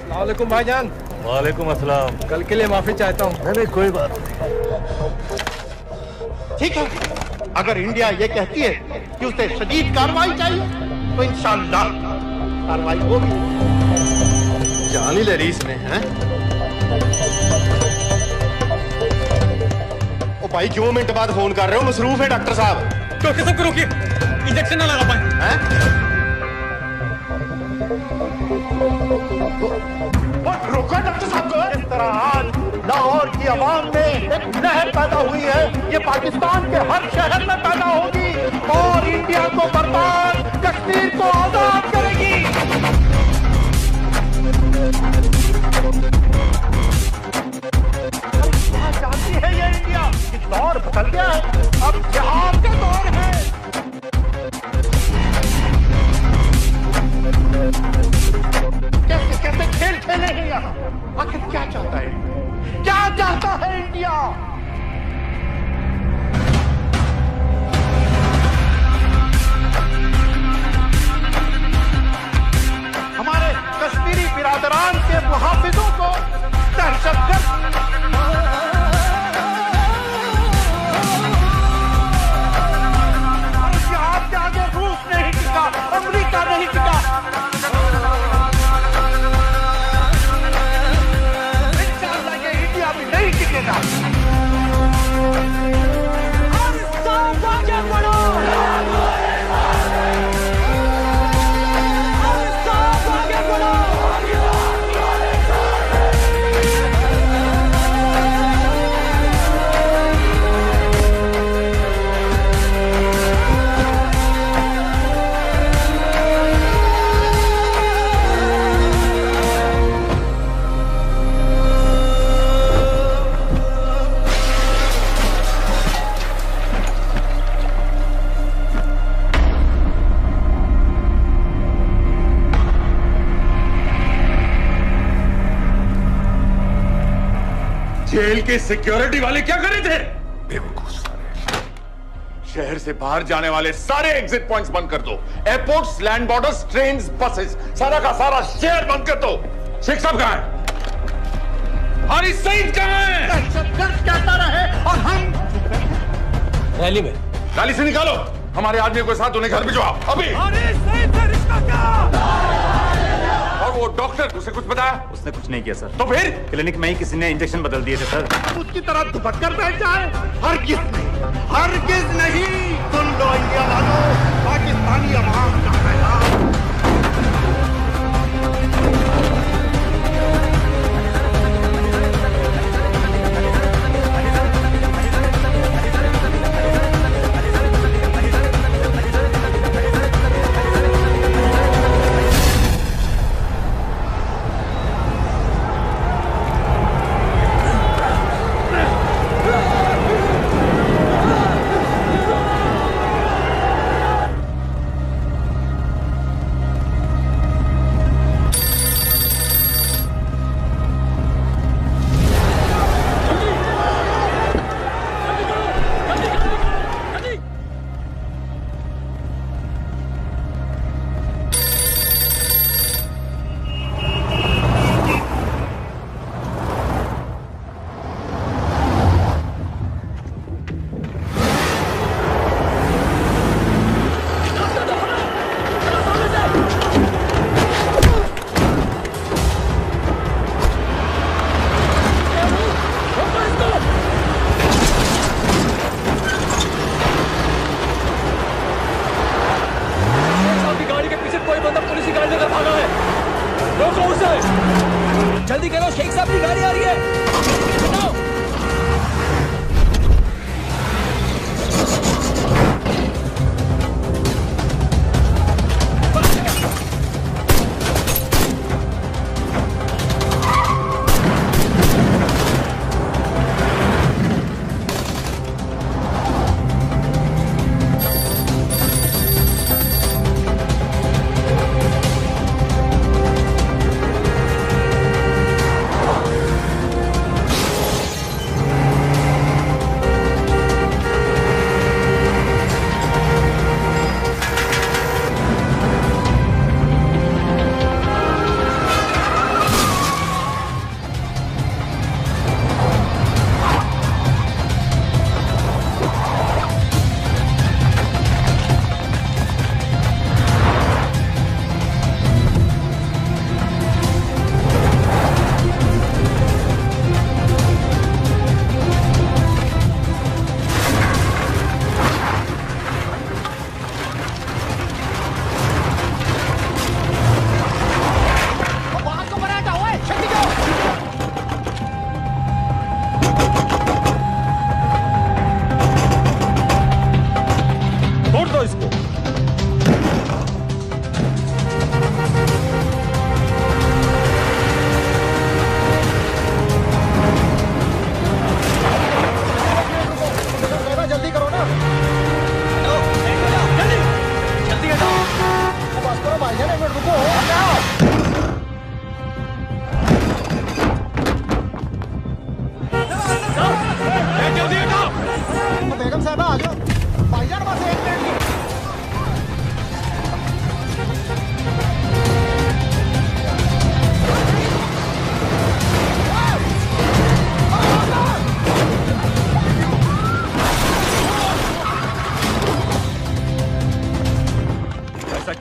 वालेकुम भाईजान। वालेकुम अस्सलाम। कल के लिए माफी चाहता हूँ। नहीं कोई बात। ठीक है, अगर इंडिया ये कहती है कि उसे शदीद कार्रवाई चाहिए तो इंशाअल्लाह कार्रवाई होगी। जान ही ले रही इसने, हैं? ओ भाई क्यों मिनट बाद फोन कर रहे हो? मसरूफ है डॉक्टर साहब। तो सबको रोकिए, इंजेक्शन ना लगा पाए। रोका डॉक्टर साहब को। इस तरह आज लाहौर की आवाम में एक लहर पैदा हुई है, ये पाकिस्तान के हर शहर में पैदा होगी और इंडिया को बर्बाद, कश्मीर को आजाद करेगी। जानती है ये इंडिया कि दौर बदल गया है, अब जिहाद का दौर है। कैसे कैसे खेल खेले हैं यहाँ? आखिर क्या चाहता है? क्या चाहता है इंडिया? हमारे कश्मीरी बिरादरान के मुहाफिजों को दहशतगर्द जिहाद के आगे रूस नहीं टिका, अमेरिका नहीं टिका। नहीं टिकेगा। जेल के सिक्योरिटी वाले क्या करे थे? बेवकूफ सारे। शहर से बाहर जाने वाले सारे एग्जिट पॉइंट्स बंद कर दो। Airports, land borders, trains, buses, सारा का सारा शहर बंद कर दो। शेख साहब कहां है? हारिस सईद कहां है? दहशतगर्द कहता रहे और हम रैली में। रैली से निकालो हमारे आदमियों के साथ, उन्हें घर भिजवाओ अभी। हारिस सईद से रिश्ता क्या? और वो डॉक्टर, उसे कुछ बताया? उसने कुछ नहीं किया सर। तो फिर क्लिनिक में ही किसी ने इंजेक्शन बदल दिए थे सर। उसकी तरह दुपट कर बैठ जाए? हरगिज नहीं, हरगिज नहीं। सुन लो इंडिया वालों, पाकिस्तानी अवाम का पैगाम। जल्दी करो, शेख साहब की गाड़ी आ रही है।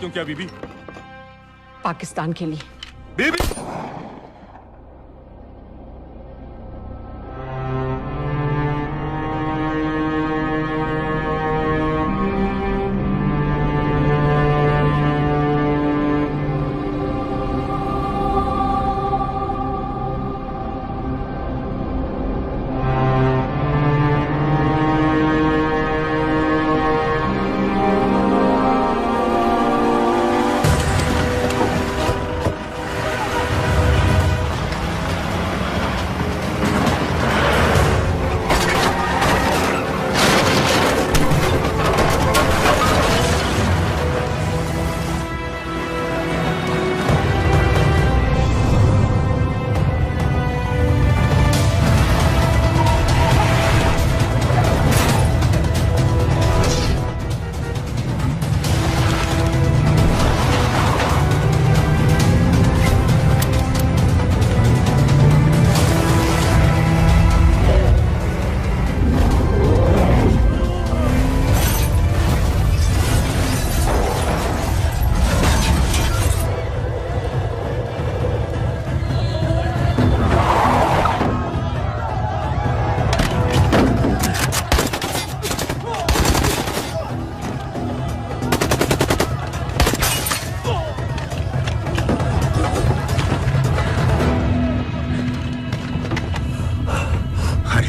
क्यों किया बीबी? पाकिस्तान के लिए। बीबी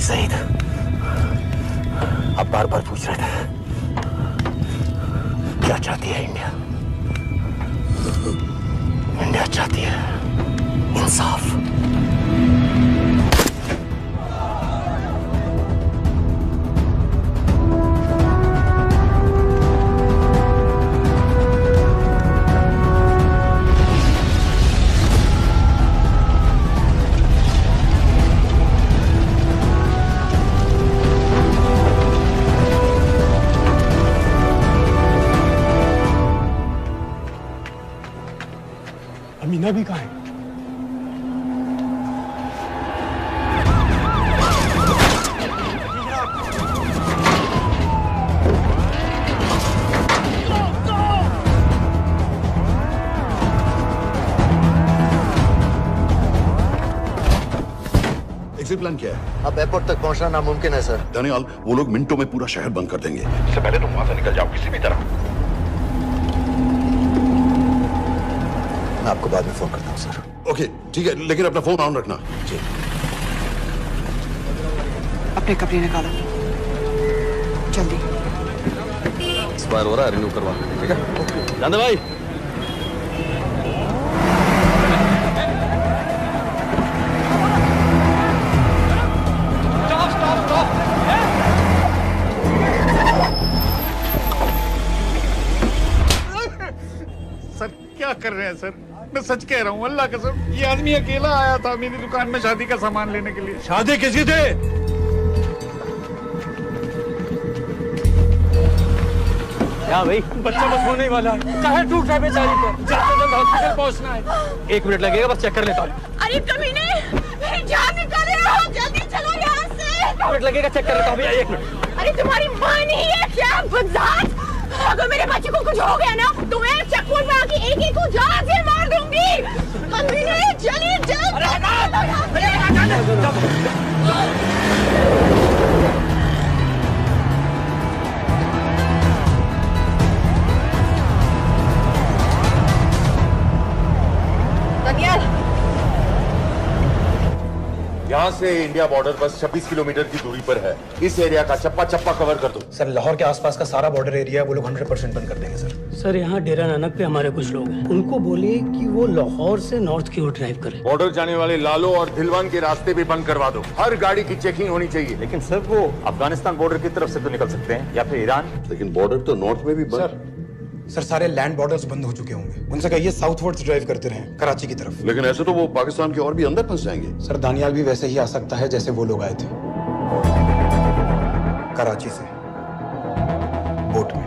सईद, अब बार बार पूछ रहे थे क्या चाहती है इंडिया? इंडिया चाहती है इंसाफ। अमीना भी कहाँ है? एग्जिट प्लान क्या है? अब एयरपोर्ट तक पहुंचना नामुमकिन है सर। दानियाल, वो लोग मिनटों में पूरा शहर बंद कर देंगे। इससे पहले तुम वहां से निकल जाओ किसी भी तरह। मैं आपको बाद में फोन करता हूँ सर। ओके ठीक है, लेकिन अपना फोन ऑन रखना। जी। अपने कपड़े निकालो जल्दी। एक्सपायर हो रहा है, रिन्यू करवा लेंगे। ठीक है जानदे भाई। सर क्या कर रहे हैं सर? मैं सच कह रहा हूँ, अल्लाह कसम, ये आदमी अकेला आया था मेरी दुकान में शादी का सामान लेने के लिए। शादी किसी थे? क्या भाई? बच्चा बस होने वाला है। काहे टूट रहा है बेचारी पर? जल्द से जल्द हॉस्पिटल पहुंचना है। 1 मिनट लगेगा, बस चेक कर लेता हूँ। अरे कमीने, मेरी जान निकाल रहे हो, जल्दी चलो यहाँ से। 1 मिनट लगेगा, चेक कर लेता हूँ भैया। 1 मिनट। अरे तुम्हारी माँ नहीं है क्या बदजात? अगर मेरे बच्चे को कुछ हो गया ना तो मैं चक्कू में आके एक को जान से मार दूंगी। कमीने चलिए जल्द। दानियाल, यहाँ से इंडिया बॉर्डर बस 26 किलोमीटर की दूरी पर है। इस एरिया का चप्पा चप्पा कवर कर दो। सर लाहौर के आसपास का सारा बॉर्डर एरिया वो लोग 100% बंद कर देंगे सर। सर यहाँ डेरा नानक पे हमारे कुछ लोग हैं, उनको बोलिए कि वो लाहौर से नॉर्थ की ओर ड्राइव करें। बॉर्डर जाने वाले लालो और दिलवान के रास्ते भी बंद करवा दो। हर गाड़ी की चेकिंग होनी चाहिए। लेकिन सर वो अफगानिस्तान बॉर्डर की तरफ से तो निकल सकते हैं, या फिर ईरान। लेकिन बॉर्डर तो नॉर्थ में भी बंद। सर सारे लैंड बॉर्डर्स बंद हो चुके होंगे। उनसे कहिए साउथवर्ड्स ड्राइव करते रहें कराची की तरफ। लेकिन ऐसे तो वो पाकिस्तान के और भी अंदर फंस जाएंगे। सर दानियाल भी वैसे ही आ सकता है जैसे वो लोग आए थे, कराची से बोट में।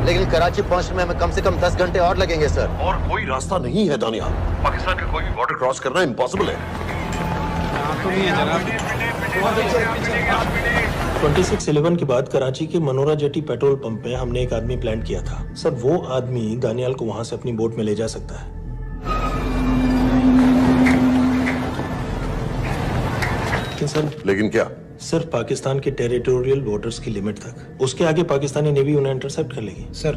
लेकिन कराची पहुंचने में हमें कम से कम 10 घंटे और लगेंगे सर। और कोई रास्ता नहीं है दानियाल। पाकिस्तान का कोई भी बॉर्डर क्रॉस करना इम्पॉसिबल है। 26/11 के बाद कराची के मनोरा जेटी पेट्रोल पंप पे हमने एक आदमी प्लान किया था। सर वो आदमी दानियाल को वहां से अपनी बोट में ले जा सकता है। लेकिन क्या? सिर्फ पाकिस्तान के टेरिटोरियल बॉर्डर्स की लिमिट तक। उसके आगे पाकिस्तानी नेवी उन्हें इंटरसेप्ट कर लेगी। सर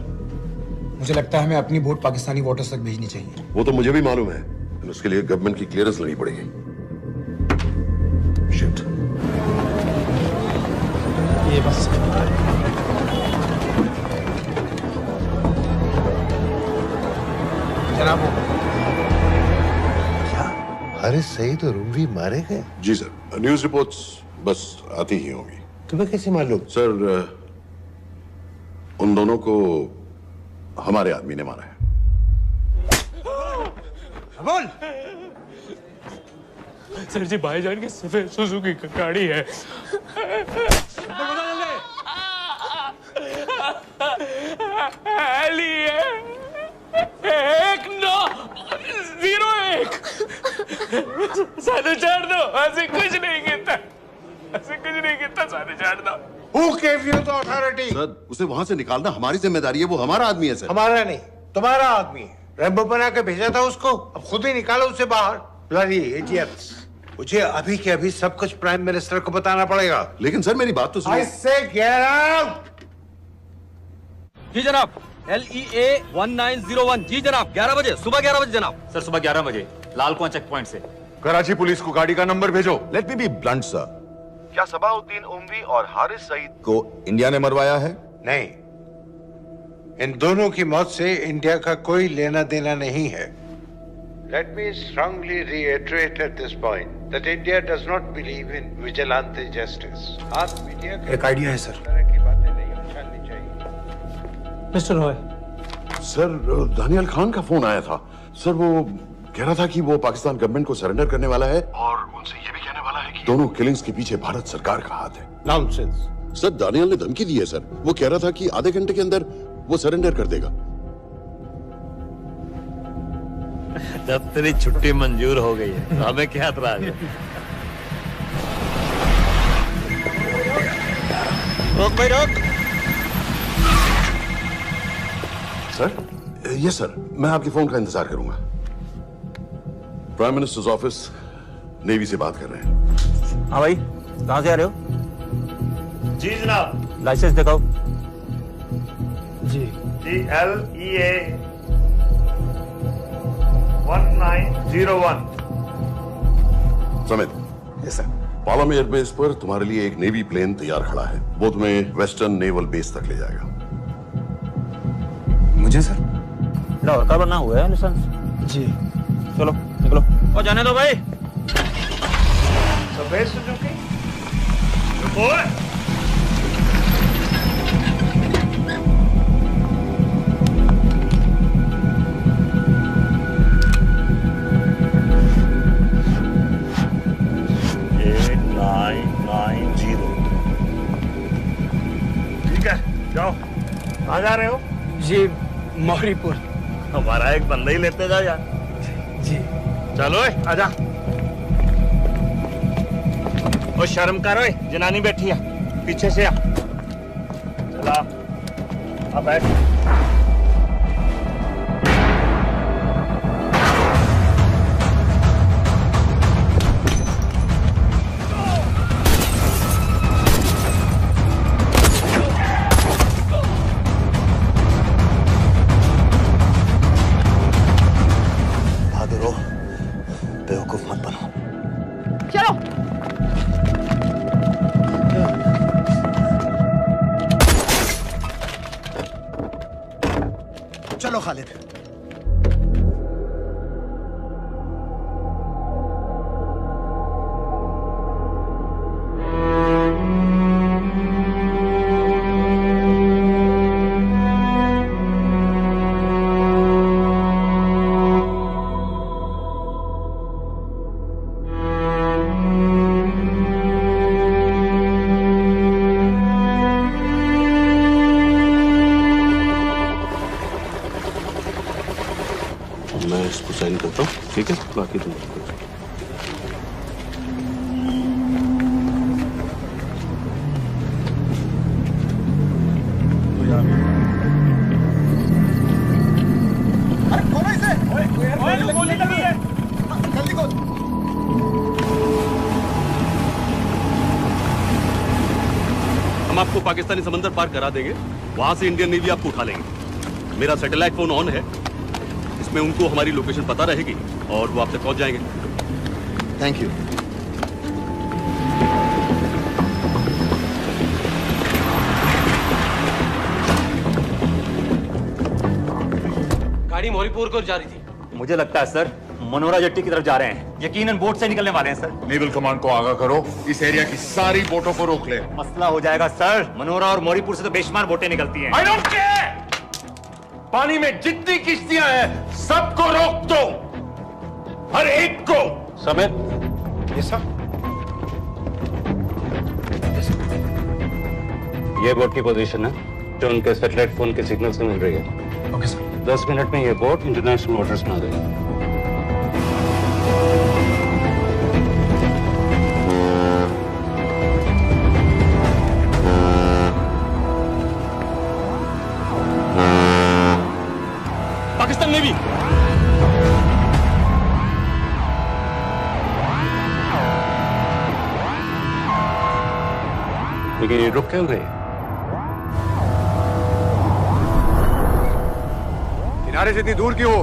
मुझे लगता है हमें अपनी बोट पाकिस्तानी वाटर्स तक भेजनी चाहिए। वो तो मुझे भी मालूम है, लेकिन उसके लिए गवर्नमेंट की क्लियरेंस लेनी पड़ेगी। शिट। ये बस जनाब। क्या हारिस सईद और उमरी मारे गए? जी सर, न्यूज़ रिपोर्ट्स बस आती ही होंगी। तुम्हें कैसे मालूम? सर उन दोनों को हमारे आदमी ने मारा है। बोल। सर जी भाईजान की सफेद सुजुकी की गाड़ी है। सानू छोड़ दो, ऐसे कुछ नहीं कहता, ऐसे कुछ नहीं कहता, सानू छोड़ दो। Who gave you the authority? Sir उसे वहां से निकालना हमारी जिम्मेदारी है, वो हमारा आदमी है सर। हमारा नहीं, तुम्हारा आदमी है। रैम्बो बना के भेजा था उसको, अब खुद ही निकालो उसे बाहर। Bloody idiots! मुझे अभी के अभी सब कुछ प्राइम मिनिस्टर को बताना पड़ेगा। लेकिन सर मेरी बात तो सुनो। I say get out! जी जनाब, LEA 1901। जी जनाब, 11 बजे, सुबह 11 बजे जनाब। सर सुबह 11 बजे लालकुआं चेक पॉइंट से। कराची पुलिस को गाड़ी का नंबर भेजो। Let me be blunt sir, क्या सबाउद्दीन उमवी और हारिस सईद को इंडिया ने मरवाया है? नहीं, इन दोनों की मौत से इंडिया का कोई लेना देना नहीं है। Let me strongly reiterate at this point that India does not believe in vigilante justice. आप मीडिया एक आइडिया है सर। तरह की बातें नहीं उछालनी चाहिए। मिस्टर रॉय। सर दानियाल खान का फोन आया था। सर वो कह रहा था कि वो पाकिस्तान गवर्नमेंट को सरेंडर करने वाला है और उनसे ये भी कहने वाला है कि दोनों किलिंग्स के पीछे भारत सरकार का हाथ है। Nonsense. सर दानियाल ने धमकी दी है सर, वो कह रहा था कि आधे घंटे के अंदर वो सरेंडर कर देगा। जब तेरी छुट्टी मंजूर हो गई है, हमें क्या एतराज है? रोक भाई रोक। सर यस सर, मैं आपके फोन का इंतजार करूंगा। प्राइम मिनिस्टर्स ऑफिस नेवी से बात कर रहे हैं। हाँ भाई, कहाँ से आ रहे हो? जी जनाब। लाइसेंस दिखाओ। जी LEA 1901। Samit. Yes sir. Palam airbase पर तुम्हारे लिए एक नेवी प्लेन तैयार खड़ा है, वो तुम्हें वेस्टर्न नेवल बेस तक ले जाएगा। मुझे सर? लाहौर का बना हुआ है लाइसेंस। जी। चलो निकलो। और जाने दो भाई। सफेद सुजुकी। ओए। ठीक है, जाओ। कहाँ जा रहे हो? जी मौरीपुर। हमारा एक बंदा ही लेते जाओ यार। जी चलो आजा। ओ शर्म करो, जनानी बैठी है, पीछे से आ। चला अब बैठ। बेवकूफ मत बनो। चलो। चलो खालिद। साइन करता हूँ, ठीक है? बाकी तुम पाकिस्तानी समंदर पार करा देंगे, वहां से इंडियन नेवी आपको उठा लेंगे। मेरा सैटेलाइट फोन ऑन है, इसमें उनको हमारी लोकेशन पता रहेगी और वो आप तक पहुंच जाएंगे। Thank you. गाड़ी मोरीपुर को जा रही थी। मुझे लगता है सर मनोरा जेट्टी की तरफ जा रहे हैं, यकीनन बोट से निकलने वाले हैं सर। नेवल कमांड को आगाह करो, इस एरिया की सारी बोटों को रोक ले। मसला हो जाएगा सर, मनोरा और मोरीपुर से तो बेशुमार बोटें निकलती हैं। I don't care! पानी में जितनी किश्तियां हैं सबको रोक दो, हर एक को। समय ये सब ये बोट की पोजीशन है जो उनके सैटेलाइट फोन के सिग्नल से मिल रही है। Okay sir. 10 मिनट में ये बोट इंटरनेशनल वाटर्स में आ जाएगी। पाकिस्तान नेवी लेकिन ये रुक क्यों गए? किनारे से इतनी दूर क्यों हो?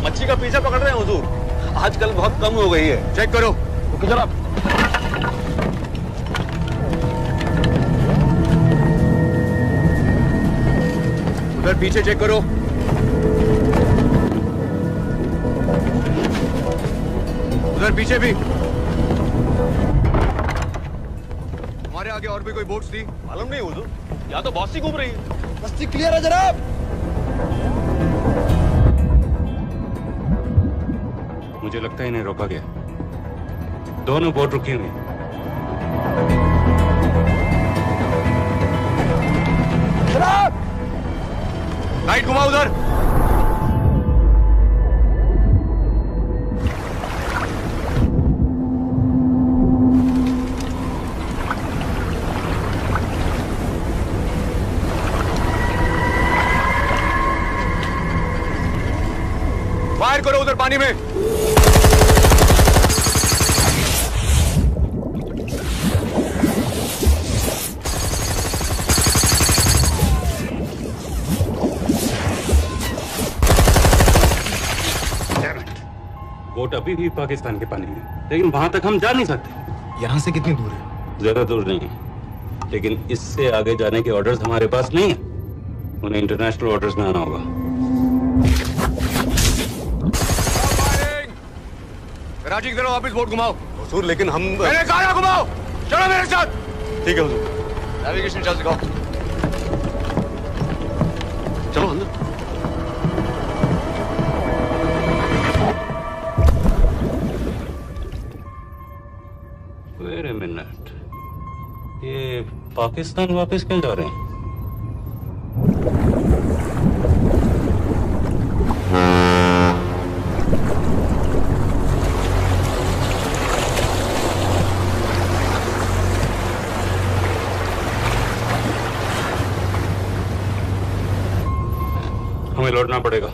मच्छी का पीछा पकड़ रहे हैं हुजूर, आजकल बहुत कम हो गई है। चेक करो। रुको जरा। उधर पीछे चेक करो। उधर पीछे भी। हमारे आगे और भी कोई बोट्स थी? मालूम नहीं हुजूर, यहाँ तो बहुत सी घूम रही है। बस्ती क्लियर है जनाब। मुझे लगता है इन्हें रोका गया। दोनों बोट रुकी हुई हैं। जनाब! लाइट घुमा उधर। फायर करो उधर पानी में। बोट अभी भी पाकिस्तान के पानी में, लेकिन वहां तक हम जा नहीं सकते। यहाँ से कितनी दूर है? ज्यादा दूर नहीं है, लेकिन इससे आगे जाने के ऑर्डर्स हमारे पास नहीं है। उन्हें इंटरनेशनल वाटर्स में आना होगा। राजी की तरफ वापस बोट घुमाओ। हुजूर लेकिन हम मैंने कहा ना घुमाओ। चलो मेरे साथ। ठीक है हुजूर। नेविगेशन चार्ज दिखाओ। चलो अंदर। वेट अ मिनट, ये पाकिस्तान वापस क्यों जा रहे हैं? हमें लौटना पड़ेगा।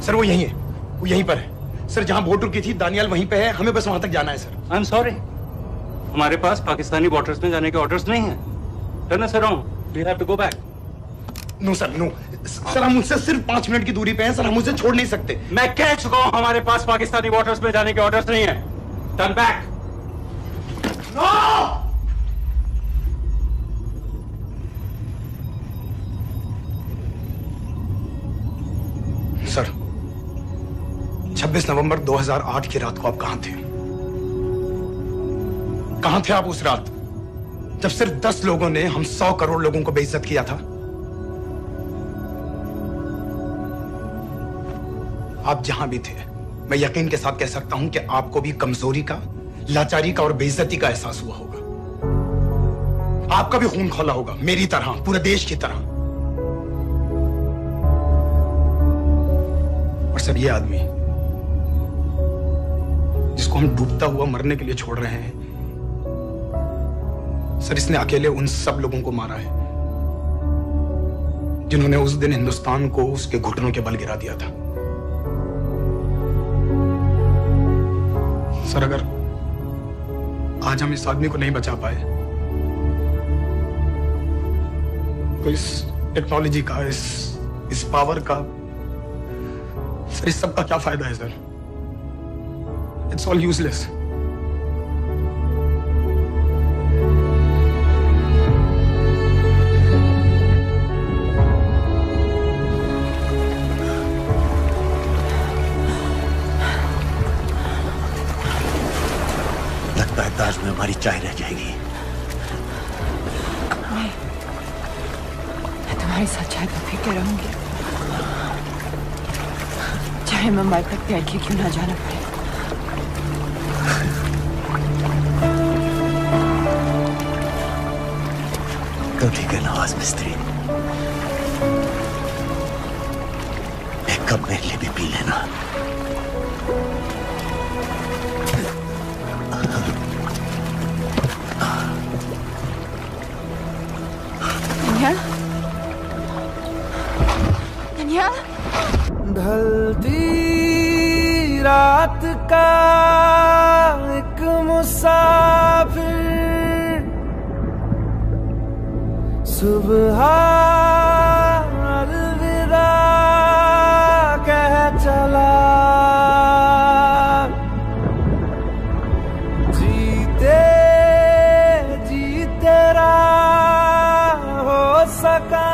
सर वो यहीं है, वो यहीं पर है। सर जहां बोट रुकी थी दानियाल वहीं पे है, हमें बस वहां तक जाना है सर। आई एम सॉरी, हमारे पास पाकिस्तानी वाटर्स में जाने के ऑर्डर्स नहीं है। Turn us around, we have to go back. No sir no, sir हम मुझसे सिर्फ 5 मिनट की दूरी पे हैं सर, हम उसे छोड़ नहीं सकते। मैं कह चुका हूं हमारे पास पाकिस्तानी वाटर्स में जाने के ऑर्डर्स नहीं है। Turn back. नो! सर 26 नवंबर 2008 की रात को आप कहां थे? कहां थे आप उस रात जब सिर्फ 10 लोगों ने हम 100 करोड़ लोगों को बेइज्जत किया था? आप जहां भी थे, मैं यकीन के साथ कह सकता हूं कि आपको भी कमजोरी का, लाचारी का और बेइज्जती का एहसास हुआ होगा। आपका भी खून खौला होगा, मेरी तरह, पूरे देश की तरह। और सर ये आदमी जिसको हम डूबता हुआ मरने के लिए छोड़ रहे हैं, सर इसने अकेले उन सब लोगों को मारा है जिन्होंने उस दिन हिंदुस्तान को उसके घुटनों के बल गिरा दिया था। सर, अगर आज हम इस आदमी को नहीं बचा पाए तो इस टेक्नोलॉजी का, इस पावर का, सर इस सब का क्या फायदा है सर? It's all useless. लगता है ताज में हमारी चाय रह जाएगी। मैं तुम्हारी साथ चाय तो पी के रहूंगी, चाहे मुंबई तक बैठ के क्यों ना जाना पड़े। तो ठीक है नवाज मिस्त्री, एक कप मेरे लिए भी पी लेना। ढलती रात का एक मुसाफिर सुबह अलविदा कह चला, जीते जी तेरा हो सका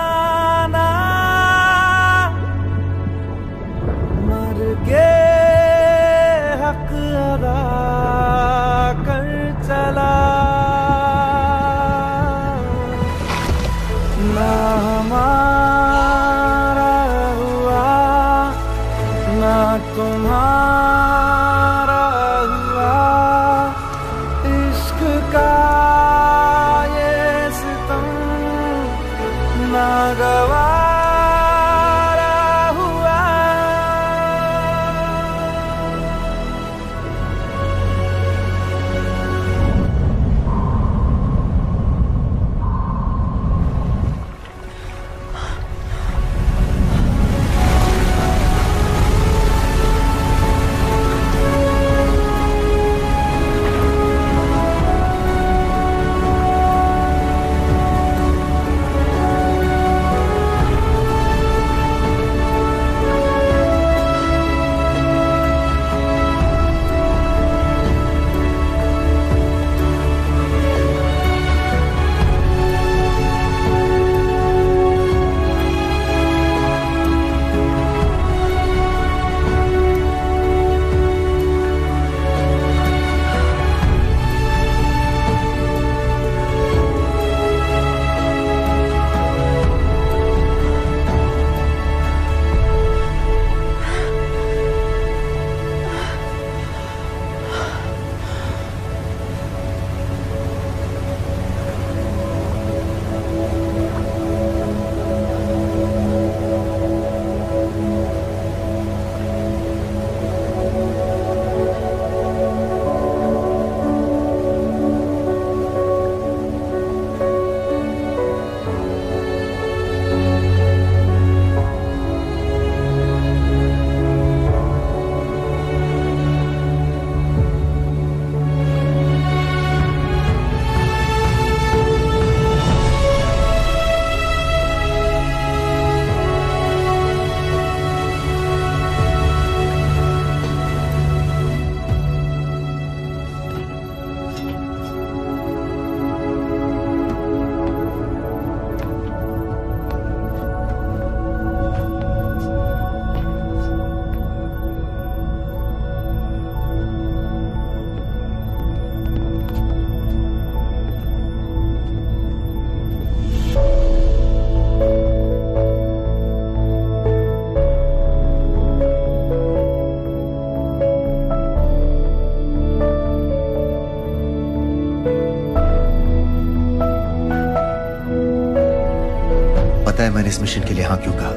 पता है मैंने इस मिशन के लिए हाँ क्यों कहा?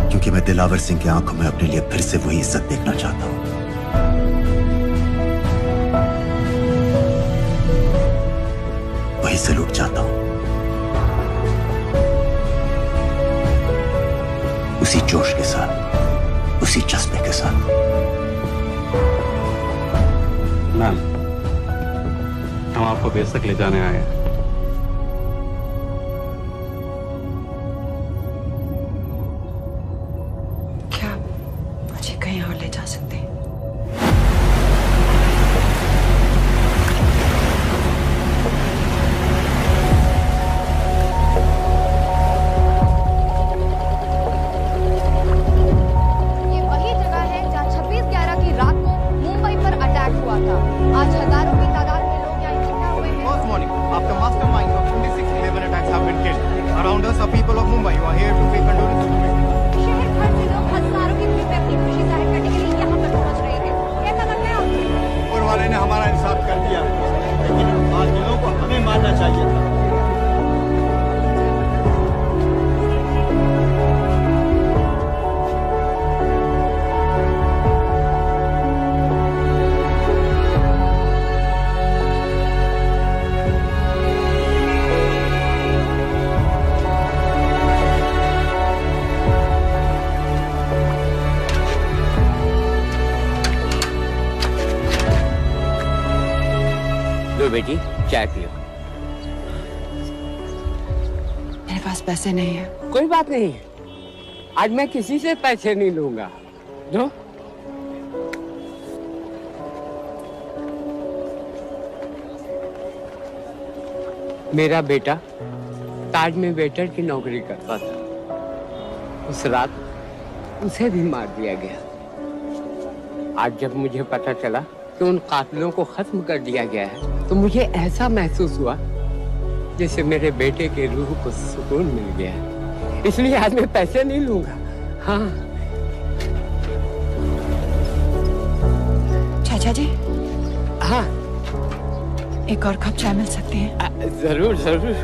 क्योंकि मैं दिलावर सिंह की आंखों में अपने लिए फिर से वही इज्जत देखना चाहता हूं उसी जोश के साथ, उसी जज्बे के साथ। मैम, हम आपको बेस तक ले जाने आए हैं। क्या मुझे कहीं और ले जा सकते हैं? ये वही जगह है जहां 26/11 की रात को मुंबई पर अटैक हुआ था। आज हजारों की तादाद में लोग यहाँ इकट्ठा हुए हैं। First morning, after masterminds of 26/11 attacks have been killed, around us are people of Mumbai who are here to pay condolences to victims. शहर भर से लोग हजारों की भीड़ में अपनी खुशी जाहिर करने के लिए यहाँ पर पहुँच रहे हैं। कैसा लग रहा है आपको? ऊपर वाले ने हमारा इंसाफ कर दिया, लेकिन आज दिलों को हमें मानना चाहिए था। लो बेटी, चाय पियो। मेरे पास पैसे नहीं है। कोई बात नहीं, आज मैं किसी से पैसे नहीं लूंगा। जो मेरा बेटा ताज में वेटर की नौकरी करता था। उस रात उसे भी मार दिया गया। आज जब मुझे पता चला कि उन कातिलों को खत्म कर दिया गया है, तो मुझे ऐसा महसूस हुआ जैसे मेरे बेटे के रूह को सुकून मिल गया है। इसलिए आज मैं पैसे नहीं लूंगा। हाँ चाचा जी। हाँ, एक और कप चाय मिल सकती है? जरूर जरूर।